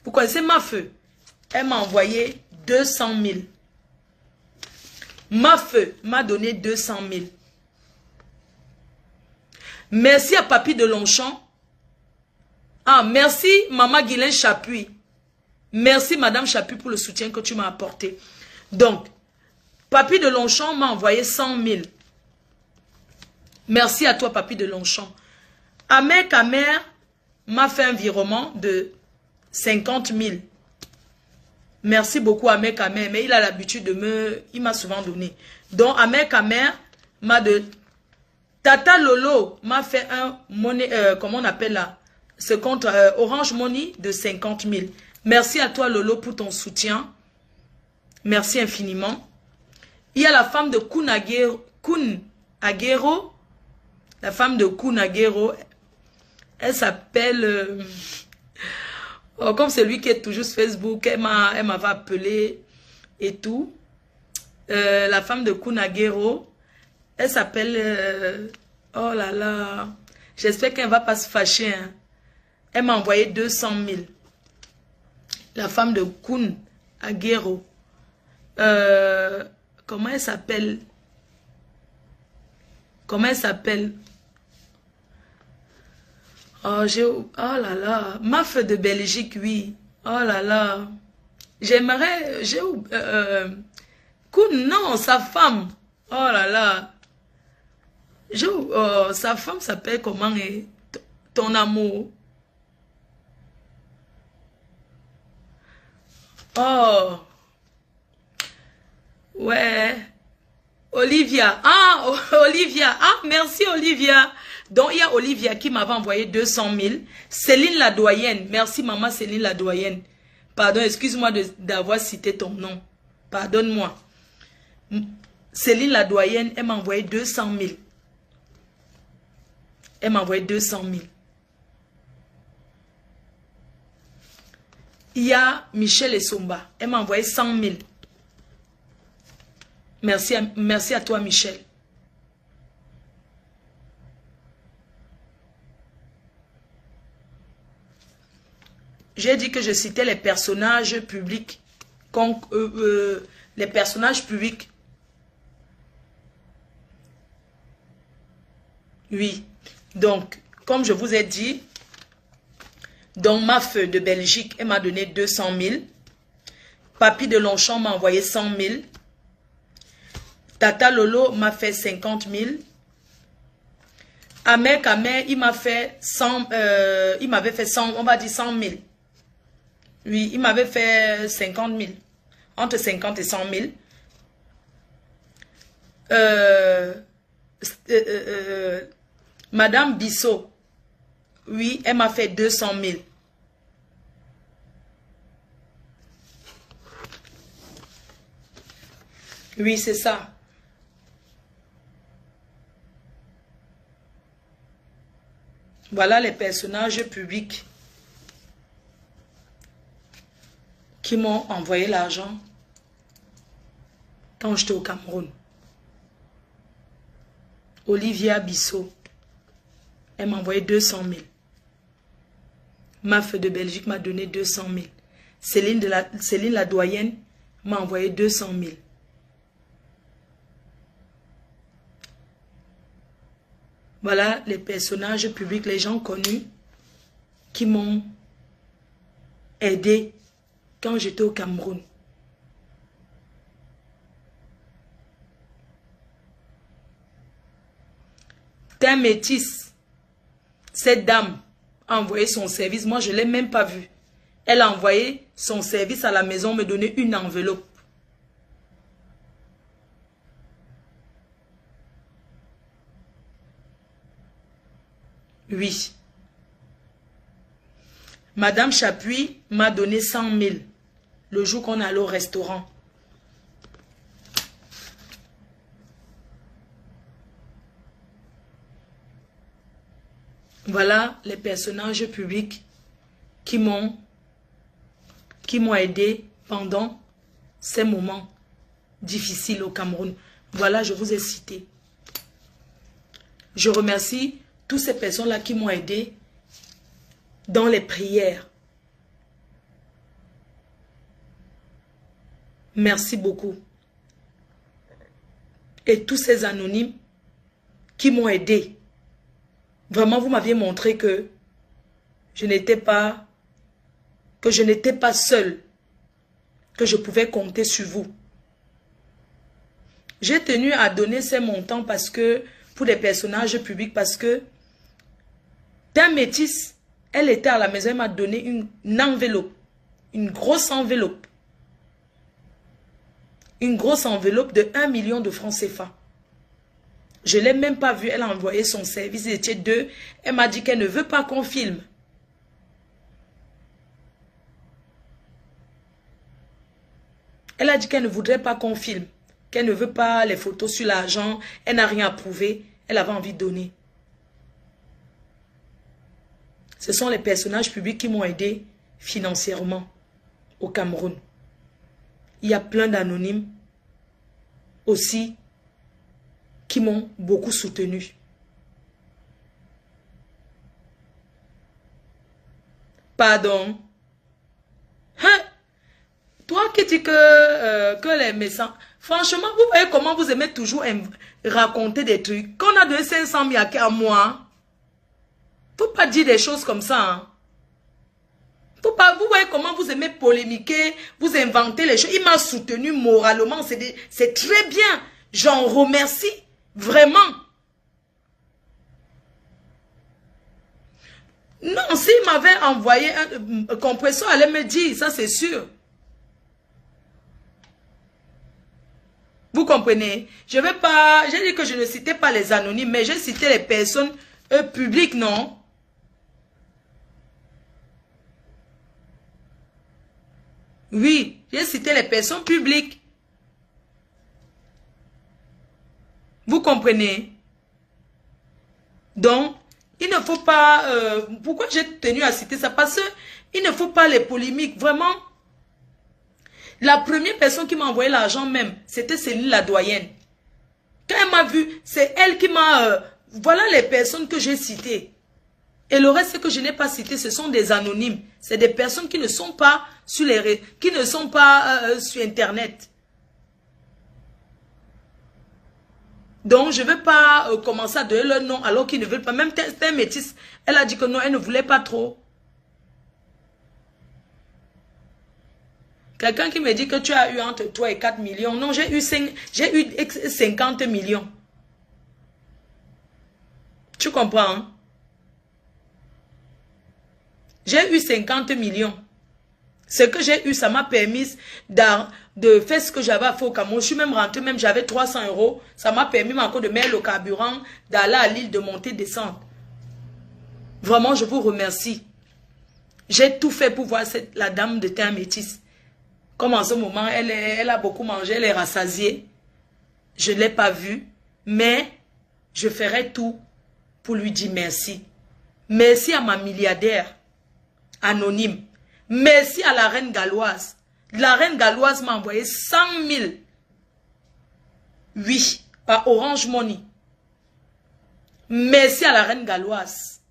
Vous connaissez Maf? Elle m'a envoyé 200 000. Maf m'a donné 200 000. Merci à Papy de Longchamp. Ah, merci Maman Guylaine Chapuis. Merci Madame Chapuis pour le soutien que tu m'as apporté. Donc, Papy de Longchamp m'a envoyé 100 000. Merci à toi Papy de Longchamp. Amer Kamer m'a fait un virement de 50 000. Merci beaucoup Amer Kamer, mais il a l'habitude de me... Il m'a souvent donné. Donc Amer Kamer m'a de... Tata Lolo m'a fait un monnaie, comment on appelle là, ce compte Orange Money de 50 000. Merci à toi Lolo pour ton soutien. Merci infiniment. Il y a la femme de Kun Aguero. La femme de Kun Aguero. Elle s'appelle... Oh, comme c'est lui qui est toujours sur Facebook, elle m'avait appelé et tout. La femme de Kunagero, elle s'appelle... oh là là, j'espère qu'elle ne va pas se fâcher. Hein. Elle m'a envoyé 200 000. La femme de Kunagero. Comment elle s'appelle? Comment elle s'appelle? Oh, oh là là. Maf de Belgique, oui. Oh là là. J'aimerais... Kun, non, sa femme. Oh là là. Sa femme s'appelle comment? Ton amour. Oh. Ouais. Olivia. Ah, Olivia. Ah, merci Olivia. Donc, il y a Olivia qui m'avait envoyé 200 000. Céline la doyenne. Merci maman Céline la doyenne. Pardon, excuse-moi d'avoir cité ton nom. Pardonne-moi. Céline la doyenne, elle m'a envoyé 200 000. Elle m'a envoyé 200 000. Il y a Michel Essomba. Elle m'a envoyé 100 000. Merci à toi, Michel. J'ai dit que je citais les personnages publics. Les personnages publics. Oui. Donc, comme je vous ai dit, donc Maf de Belgique, elle m'a donné 200 000. Papy de Longchamp m'a envoyé 100 000. Tata Lolo m'a fait 50 000. Amer Kamer, il m'a fait 100, il m'avait fait 100, on va dire 100 000. Oui, il m'avait fait 50 000. Entre 50 et 100 000. Madame Bissot, oui, elle m'a fait 200 000. Oui, c'est ça. Voilà les personnages publics qui m'ont envoyé l'argent quand j'étais au Cameroun. Olivia Bissot, elle m'a envoyé 200 000. Maf de Belgique m'a donné 200 000. Céline la doyenne m'a envoyé 200 000. Voilà les personnages publics, les gens connus qui m'ont aidé quand j'étais au Cameroun. T'es métisse. Cette dame a envoyé son service. Moi, je ne l'ai même pas vue. Elle a envoyé son service à la maison, me donner une enveloppe. Oui. Madame Chapuis m'a donné 100 000 le jour qu'on allait au restaurant. Voilà les personnages publics qui m'ont aidé pendant ces moments difficiles au Cameroun. Voilà, je vous ai cité. Je remercie toutes ces personnes-là qui m'ont aidé dans les prières. Merci beaucoup. Et tous ces anonymes qui m'ont aidé. Vraiment, vous m'aviez montré que je n'étais pas seule, que je pouvais compter sur vous. J'ai tenu à donner ces montants parce que, pour des personnages publics, parce que d'un métis, elle était à la maison, elle m'a donné une enveloppe, une grosse enveloppe. Une grosse enveloppe de 1 million de francs CFA. Je ne l'ai même pas vue, elle a envoyé son service, il était 2. Elle m'a dit qu'elle ne veut pas qu'on filme. Elle a dit qu'elle ne voudrait pas qu'on filme, qu'elle ne veut pas les photos sur l'argent, elle n'a rien à prouver, elle avait envie de donner. Ce sont les personnages publics qui m'ont aidé financièrement au Cameroun. Il y a plein d'anonymes aussi qui m'ont beaucoup soutenu. Pardon. Hein? Toi qui dis que les messages... Franchement, vous voyez comment vous aimez toujours raconter des trucs. Qu'on a donné 500 000 à moi. Faut pas dire des choses comme ça. Hein. Faut pas, vous voyez comment vous aimez polémiquer, vous inventez les choses. Il m'a soutenu moralement. C'est très bien. J'en remercie. Vraiment. Non, s'il m'avait envoyé un compresseur, allait me dire, ça c'est sûr. Vous comprenez? Je vais pas, j'ai dit que je ne citais pas les anonymes, mais j'ai cité les personnes publiques, non? Oui, j'ai cité les personnes publiques. Vous comprenez? Donc, il ne faut pas... pourquoi j'ai tenu à citer ça? Parce qu'il ne faut pas les polémiques. Vraiment, la première personne qui m'a envoyé l'argent même, c'était Céline la doyenne. Quand elle m'a vu, c'est elle qui m'a... voilà les personnes que j'ai citées. Et le reste que je n'ai pas cité, ce sont des anonymes. C'est des personnes qui ne sont pas sur les qui ne sont pas sur Internet. Donc, je ne vais pas commencer à donner leur nom alors qu'ils ne veulent pas. Même un métis, elle a dit que non, elle ne voulait pas trop. Quelqu'un qui me dit que tu as eu entre 3 et 4 millions. Non, j'ai eu 50 millions. Tu comprends, hein? J'ai eu 50 millions. Ce que j'ai eu, ça m'a permis de faire ce que j'avais à faire au Cameroun. Je suis même rentré, même j'avais 300 €. Ça m'a permis encore de mettre le carburant, d'aller à l'île, de monter, descendre. Vraiment, je vous remercie. J'ai tout fait pour voir la dame de teint métis. Comme en ce moment, elle a beaucoup mangé, elle est rassasiée. Je ne l'ai pas vue, mais je ferai tout pour lui dire merci. Merci à ma milliardaire anonyme. Merci à la reine galloise. La reine galloise m'a envoyé 100 000. Oui, à Orange Money. Merci à la reine galloise.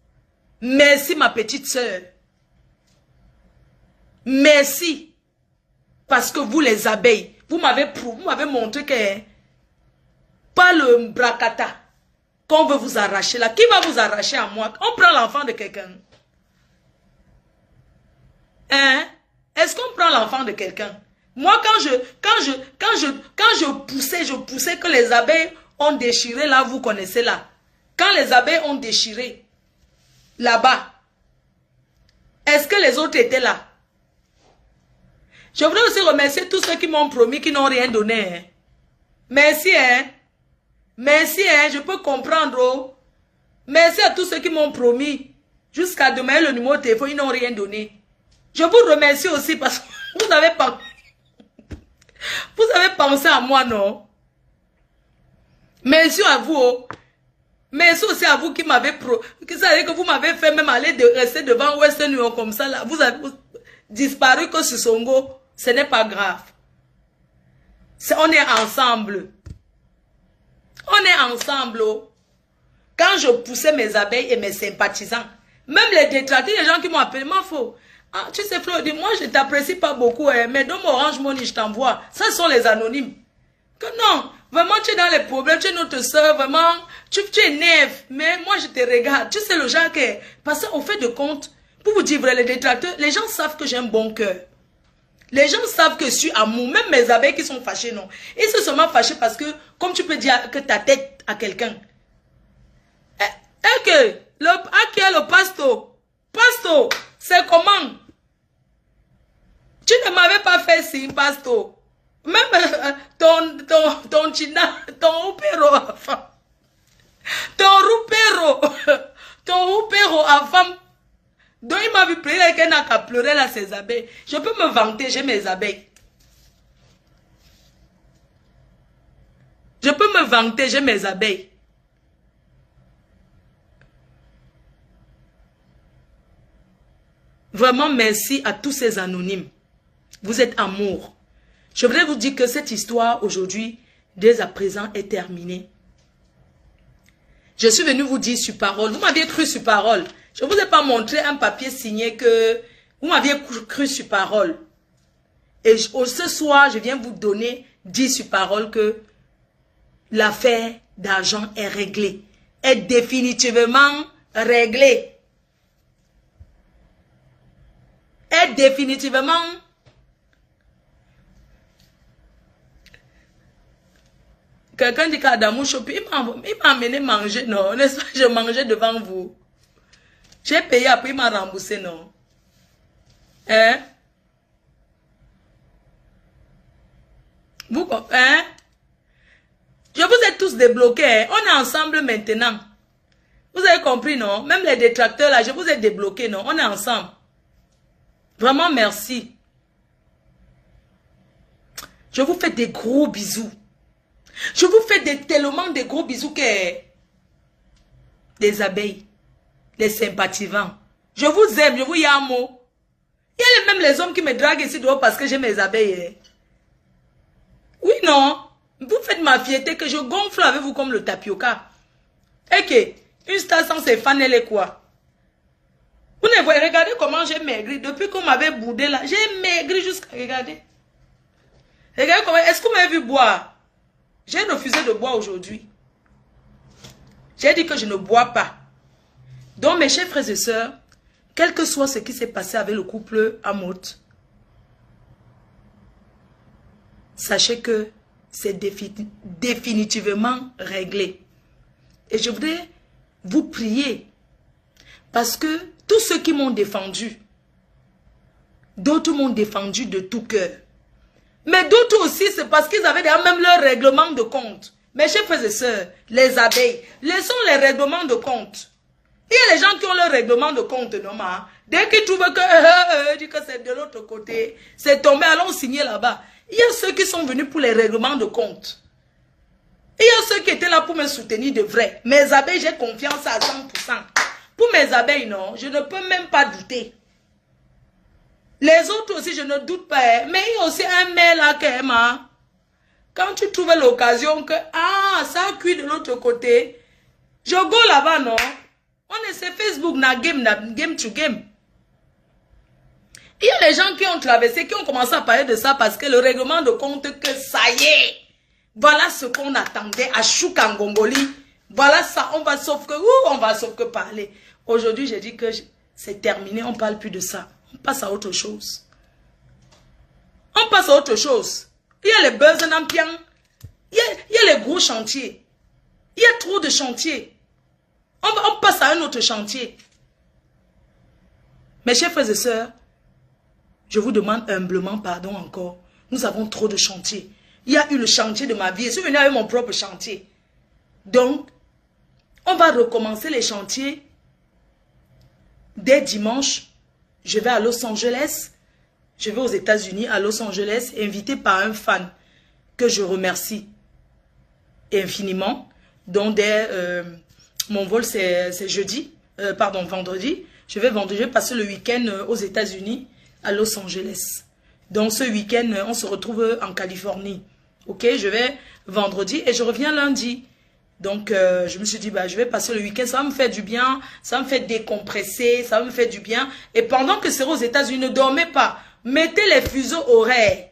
Merci ma petite sœur. Merci. Parce que vous les abeilles, vous m'avez montré que pas le bracata qu'on veut vous arracher là. Qui va vous arracher à moi? On prend l'enfant de quelqu'un. Hein? Est-ce qu'on prend l'enfant de quelqu'un? Moi, quand je poussais que les abeilles ont déchiré là, vous connaissez là. Quand les abeilles ont déchiré là-bas, est-ce que les autres étaient là? Je voudrais aussi remercier tous ceux qui m'ont promis, qui n'ont rien donné. Hein. Merci, hein. Merci, hein. Je peux comprendre. Oh. Merci à tous ceux qui m'ont promis. Jusqu'à demain, le numéro de téléphone, ils n'ont rien donné. Je vous remercie aussi parce que vous avez pensé à moi, non? Merci à vous. Oh. Merci aussi à vous qui m'avez que vous m'avez fait même aller rester devant Western Union comme ça. Là. Vous avez disparu que sur Songo. Ce n'est pas grave. On est ensemble. On est ensemble. Oh. Quand je poussais mes abeilles et mes sympathisants, même les détractés, les gens qui m'ont appelé, m'en faut. Ah, tu sais, Flo, moi je t'apprécie pas beaucoup, hein, mais dans mon Orange Money, je t'envoie. Ça sont les anonymes. Que non, vraiment, tu es dans les problèmes, tu es notre soeur, vraiment, tu énerves, mais moi je te regarde. Tu sais, le genre que, parce qu'au fait de compte, pour vous dire vrai, les détracteurs, les gens savent que j'ai un bon cœur. Les gens savent que je suis amour, même mes abeilles qui sont fâchées, non. Ils sont seulement fâchés parce que, comme tu peux dire que ta tête à quelqu'un. Et que, qui est le pasto? Pasto, c'est comment? Tu ne m'avais pas fait signe, pasto. Même ton china, ton upero avant. Ton upero avant. Donc il m'a vu pleurer, qu'elle n'a qu'à pleurer là, ses abeilles. Je peux me vanter, j'ai mes abeilles. Je peux me vanter, j'ai mes abeilles. Vraiment, merci à tous ces anonymes. Vous êtes amour. Je voudrais vous dire que cette histoire, aujourd'hui, dès à présent, est terminée. Je suis venu vous dire sur parole. Vous m'aviez cru sur parole. Je ne vous ai pas montré un papier signé que vous m'aviez cru sur parole. Et ce soir, je viens vous donner, dire sur parole que l'affaire d'argent est réglée. Est définitivement réglée. Est définitivement. Quelqu'un dit qu'Adamou Chopi, il m'a amené manger, non? N'est-ce pas? Je mangeais devant vous. J'ai payé après, il m'a remboursé, non? Hein? Vous, hein? Je vous ai tous débloqués, hein? On est ensemble maintenant. Vous avez compris, non? Même les détracteurs, là, je vous ai débloqués, non? On est ensemble. Vraiment, merci. Je vous fais des gros bisous. Je vous fais tellement de gros bisous que les abeilles, les sympathisants. Je vous aime, je vous y amo. Il y a même les hommes qui me draguent ici dehors parce que j'ai mes abeilles. Oui, non. Vous faites ma fierté que je gonfle avec vous comme le tapioca. Et que une star sans ses fans, elle est quoi? Vous ne voyez, regardez comment j'ai maigri. Depuis qu'on m'avait boudé là, j'ai maigri jusqu'à regarder. Regardez comment, est-ce que vous m'avez vu boire? J'ai refusé de boire aujourd'hui. J'ai dit que je ne bois pas. Donc, mes chers frères et sœurs, quel que soit ce qui s'est passé avec le couple Amot, sachez que c'est définitivement réglé. Et je voudrais vous prier. Parce que tous ceux qui m'ont défendu, d'autres m'ont défendu de tout cœur. Mais d'autres aussi, c'est parce qu'ils avaient déjà même leur règlement de compte. Mes chers frères et sœurs, les abeilles, laissons les règlements de compte. Il y a les gens qui ont leur règlement de compte, non, ma. Dès qu'ils trouvent que c'est de l'autre côté, c'est tombé, allons signer là-bas. Il y a ceux qui sont venus pour les règlements de compte. Il y a ceux qui étaient là pour me soutenir de vrai. Mes abeilles, j'ai confiance à 100%. Pour mes abeilles, non, je ne peux même pas douter. Les autres aussi, je ne doute pas. Mais il y a aussi un mail là, quand tu trouves l'occasion que, ah, ça a cuit de l'autre côté, je go là-bas, non? On essaie Facebook, game to game. Il y a les gens qui ont traversé, qui ont commencé à parler de ça parce que le règlement de compte, que ça y est, voilà ce qu'on attendait à Choukangongoli. Voilà ça, on va sauf que parler. Aujourd'hui, j'ai dit que c'est terminé, on ne parle plus de ça. On passe à autre chose. On passe à autre chose. Il y a les buzz en ampiang. Il y a les gros chantiers. Il y a trop de chantiers. On passe à un autre chantier. Mes chers frères et sœurs, je vous demande humblement pardon encore. Nous avons trop de chantiers. Il y a eu le chantier de ma vie. Je suis venu avec mon propre chantier. Donc, on va recommencer les chantiers dès dimanche. Je vais à Los Angeles. Je vais aux États-Unis, à Los Angeles, invité par un fan que je remercie infiniment. Donc, mon vol, c'est jeudi. Pardon, vendredi. Je vais passer le week-end aux États-Unis, à Los Angeles. Donc, ce week-end, on se retrouve en Californie. Ok, je vais vendredi et je reviens lundi. Donc, je me suis dit, bah, je vais passer le week-end, ça va me faire du bien, ça va me faire décompresser, ça va me faire du bien. Et pendant que c'est aux États-Unis, ne dormez pas. Mettez les fuseaux horaires.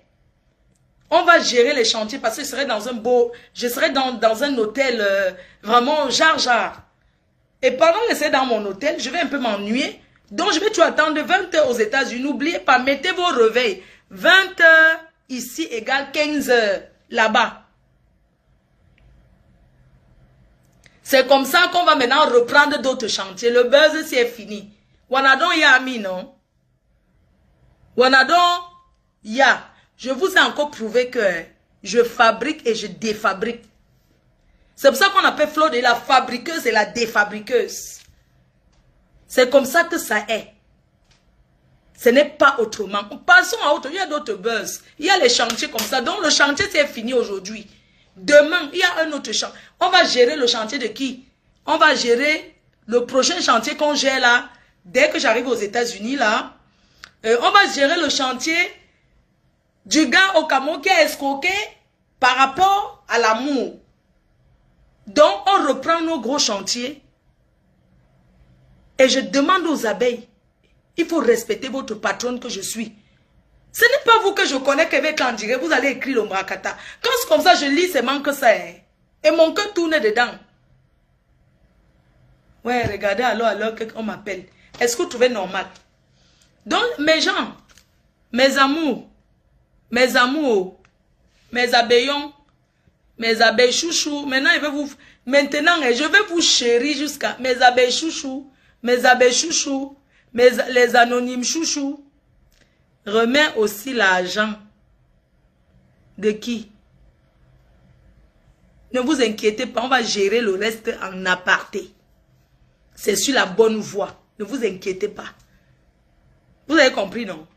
On va gérer les chantiers parce que je serai dans un hôtel vraiment jar. Et pendant que c'est dans mon hôtel, je vais un peu m'ennuyer. Donc, je vais tout attendre 20 h aux États-Unis. N'oubliez pas, mettez vos réveils. 20 h ici égale 15 h là-bas. C'est comme ça qu'on va maintenant reprendre d'autres chantiers. Le buzz, c'est fini. Wanadon Yami, non? Wanadon Ya. Je vous ai encore prouvé que je fabrique et je défabrique. C'est pour ça qu'on appelle Flo de la fabriqueuse et la défabriqueuse. C'est comme ça que ça est. Ce n'est pas autrement. Passons à autre. Il y a d'autres buzz. Il y a les chantiers comme ça. Donc le chantier, c'est fini aujourd'hui. Demain, il y a un autre chantier. On va gérer le chantier de qui? On va gérer le prochain chantier qu'on gère là. Dès que j'arrive aux États-Unis là, On va gérer le chantier du gars au Cameroun qui a escroqué par rapport à l'amour. Donc, on reprend nos gros chantiers. Et je demande aux abeilles, il faut respecter votre patronne que je suis. Ce n'est pas vous que je connais qui va en dire, vous allez écrire le Mrakata. Quand c'est comme ça, je lis, c'est manque ça. Hein. Et mon cœur tourne dedans. Ouais, regardez alors qu'on m'appelle. Est-ce que vous trouvez normal? Donc, mes gens, mes amours, mes abeillons, mes abeilles chouchous, maintenant, je vais vous chérir jusqu'à mes abeilles chouchous, les anonymes chouchous. Remets aussi l'argent. De qui? Ne vous inquiétez pas, on va gérer le reste en aparté. C'est sur la bonne voie. Ne vous inquiétez pas. Vous avez compris, non?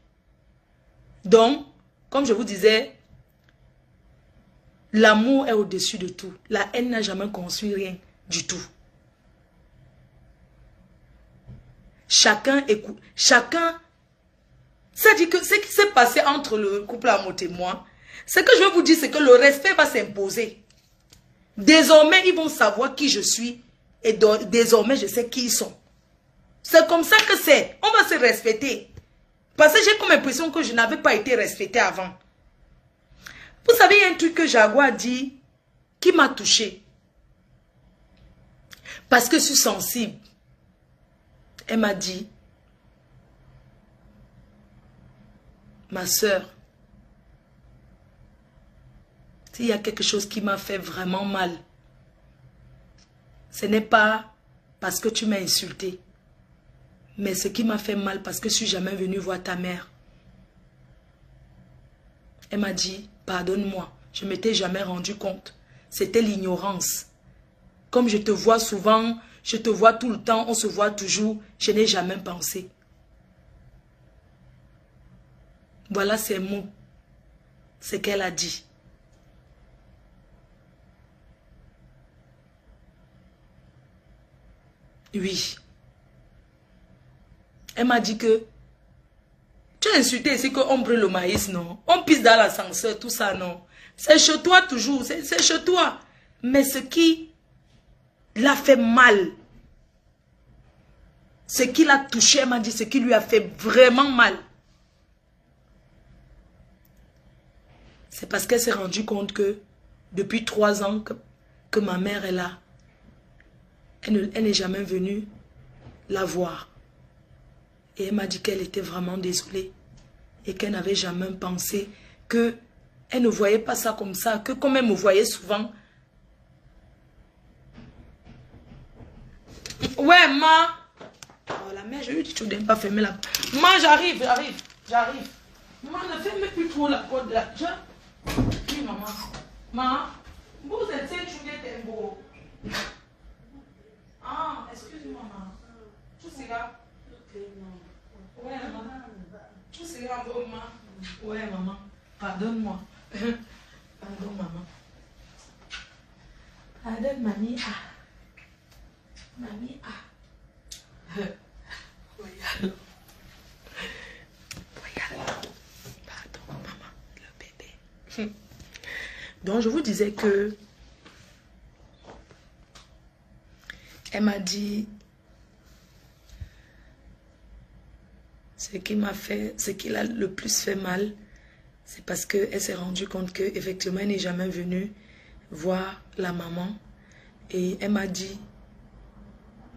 Donc, comme je vous disais, l'amour est au-dessus de tout. La haine n'a jamais construit rien du tout. Chacun écoute. Chacun. C'est-à-dire que ce qui s'est passé entre le couple Amote et moi, ce que je veux vous dire, c'est que le respect va s'imposer. Désormais, ils vont savoir qui je suis. Et désormais, je sais qui ils sont. C'est comme ça que c'est. On va se respecter. Parce que j'ai comme l'impression que je n'avais pas été respectée avant. Vous savez, il y a un truc que Jaguar a dit qui m'a touché. Parce que je suis sensible. Elle m'a dit, ma soeur, s'il y a quelque chose qui m'a fait vraiment mal, ce n'est pas parce que tu m'as insulté, mais ce qui m'a fait mal parce que je suis jamais venue voir ta mère. Elle m'a dit, pardonne-moi, je ne m'étais jamais rendu compte. C'était l'ignorance. Comme je te vois souvent, je te vois tout le temps, on se voit toujours, je n'ai jamais pensé. Voilà ces mots, ce qu'elle a dit. Oui. Elle m'a dit que tu as insulté ici qu'on brûle le maïs, non? On pisse dans l'ascenseur, tout ça, non? C'est chez toi toujours, c'est chez toi. Mais ce qui l'a fait mal, ce qui l'a touché, elle m'a dit, ce qui lui a fait vraiment mal, c'est parce qu'elle s'est rendue compte que depuis 3 ans que ma mère est là, elle n'est jamais venue la voir. Et elle m'a dit qu'elle était vraiment désolée. Et qu'elle n'avait jamais pensé qu'elle ne voyait pas ça comme ça. Que comme elle me voyait souvent. Ouais, ma. Oh la mère, je lui dis, tu ne dois pas fermer la porte. Ma, j'arrive. Maman, ne ferme plus trop la porte là. Oui, maman. Maman, vous êtes un beau. Ah, excuse-moi, maman. Tu sais là. Ouais, maman. Tu sais là, maman. Ouais, maman. Pardonne-moi. Pardon, maman. Pardonne, mamie. Mamie. Regarde. Pardon, maman. Le bébé. Donc, je vous disais que elle m'a dit ce qui l'a le plus fait mal, c'est parce qu'elle s'est rendue compte qu'effectivement, elle n'est jamais venue voir la maman. Et elle m'a dit,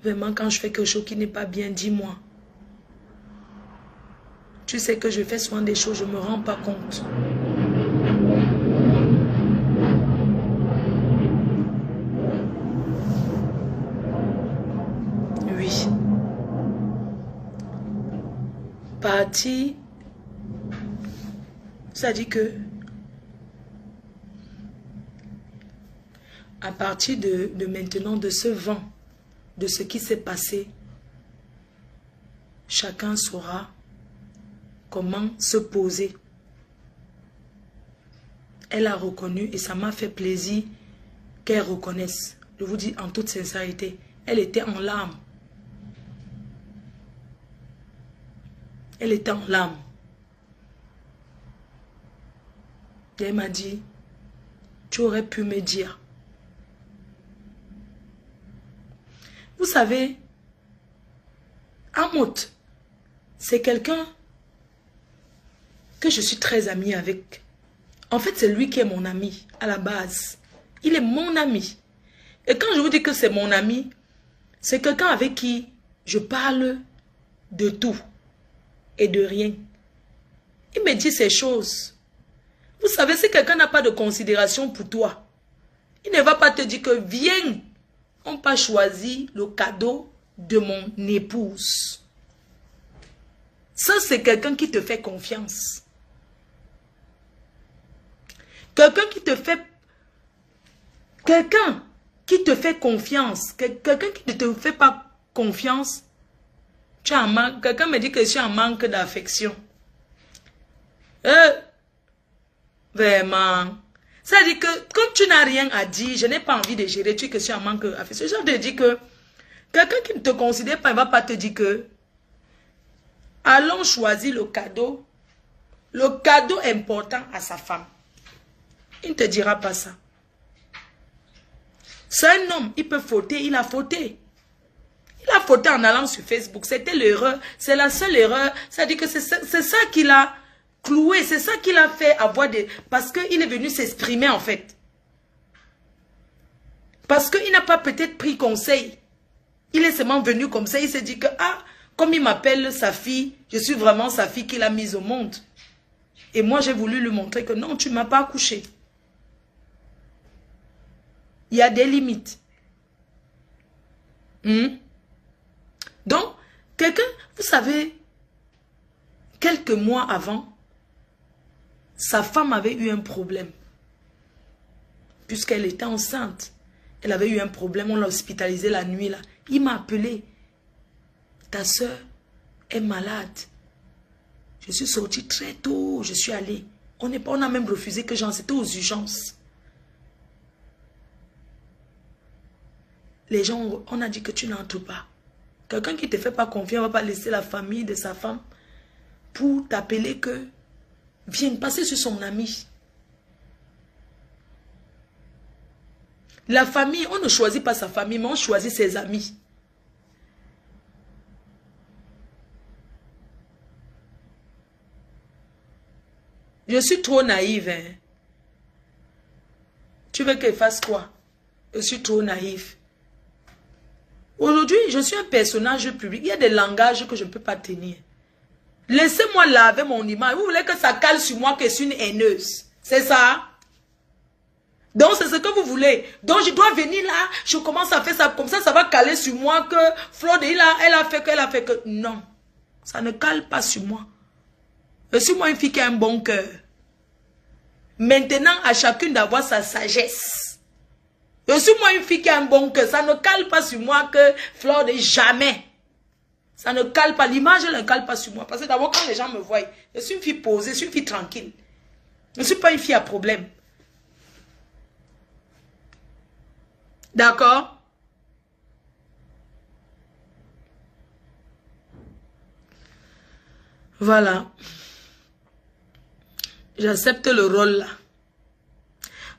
vraiment, quand je fais quelque chose qui n'est pas bien, dis-moi. Tu sais que je fais souvent des choses, je ne me rends pas compte. Oui. Parti, ça dit que à partir de maintenant, de ce vent, de ce qui s'est passé, chacun saura comment se poser. Elle a reconnu et ça m'a fait plaisir qu'elle reconnaisse. Je vous dis en toute sincérité, elle était en larmes. Elle était en larmes. Et elle m'a dit, tu aurais pu me dire. Vous savez, Amout, c'est quelqu'un que je suis très amie avec. En fait, c'est lui qui est mon ami à la base. Il est mon ami. Et quand je vous dis que c'est mon ami, c'est quelqu'un avec qui je parle de tout et de rien. Il me dit ces choses. Vous savez, si quelqu'un n'a pas de considération pour toi, il ne va pas te dire que viens, on pas choisi le cadeau de mon épouse. Ça, c'est quelqu'un qui te fait confiance. Quelqu'un qui te fait... Quelqu'un qui te fait confiance. Quelqu'un qui ne te fait pas confiance. Tu as un manque. Quelqu'un me dit que je suis en manque d'affection. Vraiment. Ça veut dire que comme tu n'as rien à dire, je n'ai pas envie de gérer, tu dis que je suis en manque d'affection. Je te dis que quelqu'un qui ne te considère pas, il ne va pas te dire que allons choisir le cadeau important à sa femme. Il ne te dira pas ça. C'est un homme, il peut fauter, il a fauté. Il a fauté en allant sur Facebook. C'était l'erreur, c'est la seule erreur. C'est-à-dire que c'est ça qu'il a cloué, c'est ça qu'il a fait avoir des... Parce qu'il est venu s'exprimer en fait. Parce qu'il n'a pas peut-être pris conseil. Il est seulement venu comme ça, il s'est dit que, ah, comme il m'appelle sa fille, je suis vraiment sa fille qu'il a mise au monde. Et moi j'ai voulu lui montrer que non, tu ne m'as pas accouché. Il y a des limites. Donc, quelqu'un, vous savez, quelques mois avant, sa femme avait eu un problème. Puisqu'elle était enceinte. Elle avait eu un problème, on l'a hospitalisée la nuit là. Il m'a appelé. Ta soeur est malade. Je suis sortie très tôt, je suis allée. On a même refusé que j'en... C'était aux urgences. Les gens, on a dit que tu n'entres pas. Quelqu'un qui ne te fait pas confiance ne va pas laisser la famille de sa femme pour t'appeler que viens passer sur son ami. La famille, on ne choisit pas sa famille, mais on choisit ses amis. Je suis trop naïve. Hein? Tu veux qu'elle fasse quoi? Je suis trop naïve. Aujourd'hui, je suis un personnage public. Il y a des langages que je ne peux pas tenir. Laissez-moi laver mon image. Vous voulez que ça cale sur moi que je suis une haineuse. C'est ça? Donc, c'est ce que vous voulez. Donc, je dois venir là. Je commence à faire ça. Comme ça va caler sur moi que Flode, elle a fait que... Non. Ça ne cale pas sur moi. Je suis moi une fille qui a un bon cœur. Maintenant, à chacune d'avoir sa sagesse. Je suis moi une fille qui a un bon cœur. Ça ne cale pas sur moi que Flore de jamais. Ça ne cale pas. L'image ne cale pas sur moi. Parce que d'abord, quand les gens me voient, je suis une fille posée, je suis une fille tranquille. Je ne suis pas une fille à problème. D'accord? Voilà. J'accepte le rôle là.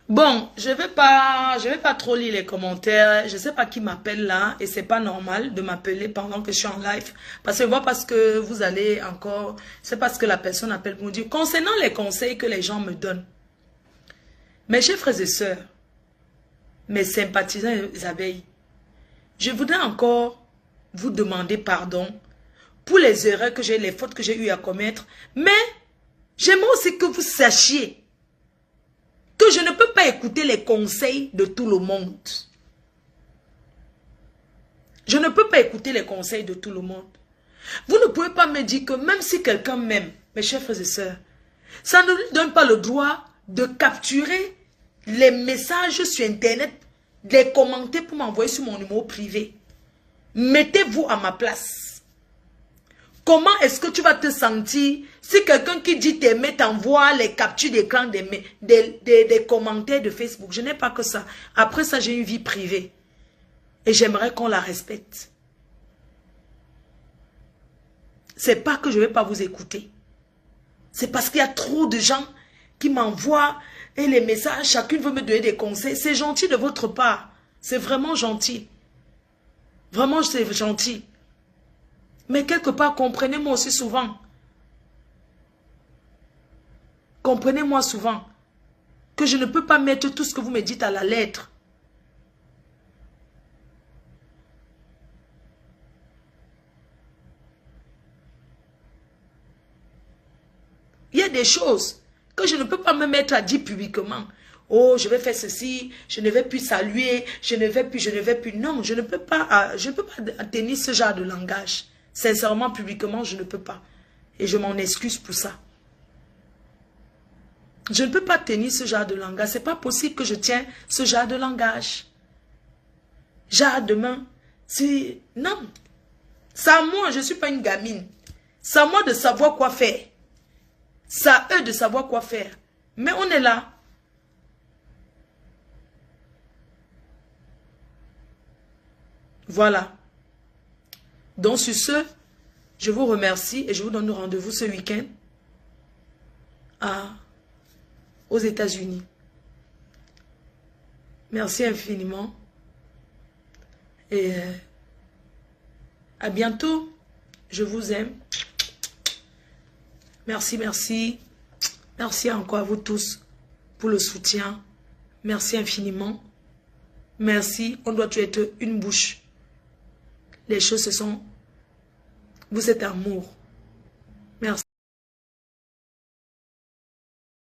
Bon, je vais pas trop lire les commentaires. Je sais pas qui m'appelle là et c'est pas normal de m'appeler pendant que je suis en live. Parce que moi, parce que vous allez encore, c'est parce que la personne appelle pour me dire concernant les conseils que les gens me donnent. Mes chers frères et sœurs, mes sympathisants et les abeilles, je voudrais encore vous demander pardon pour les erreurs que j'ai, les fautes que j'ai eu à commettre. Mais j'aimerais aussi que vous sachiez que je ne peux pas écouter les conseils de tout le monde. Je ne peux pas écouter les conseils de tout le monde. Vous ne pouvez pas me dire que même si quelqu'un m'aime, mes chers frères et sœurs, ça ne lui donne pas le droit de capturer les messages sur Internet, de les commenter pour m'envoyer sur mon numéro privé. Mettez-vous à ma place. Comment est-ce que tu vas te sentir si quelqu'un qui dit t'aimer t'envoie les captures d'écran des commentaires de Facebook? Je n'ai pas que ça. Après ça, j'ai une vie privée. Et j'aimerais qu'on la respecte. C'est pas que je ne vais pas vous écouter. C'est parce qu'il y a trop de gens qui m'envoient et les messages, chacune veut me donner des conseils. C'est gentil de votre part. C'est vraiment gentil. Vraiment, c'est gentil. Mais quelque part, comprenez-moi aussi souvent. Comprenez-moi souvent que je ne peux pas mettre tout ce que vous me dites à la lettre. Il y a des choses que je ne peux pas me mettre à dire publiquement. Oh, je vais faire ceci, je ne vais plus saluer, je ne vais plus. Non, je ne peux pas tenir ce genre de langage. Sincèrement, publiquement, je ne peux pas. Et je m'en excuse pour ça. Je ne peux pas tenir ce genre de langage. C'est pas possible que je tienne ce genre de langage. Genre demain, si... Non. C'est à moi, je ne suis pas une gamine. C'est à moi de savoir quoi faire. C'est à eux de savoir quoi faire. Mais on est là. Voilà. Donc sur ce, je vous remercie et je vous donne rendez-vous ce week-end aux États-Unis. Merci infiniment. Et à bientôt. Je vous aime. Merci, merci. Merci encore à vous tous pour le soutien. Merci infiniment. Merci. On doit être une bouche. Les choses se sont... Vous êtes amour.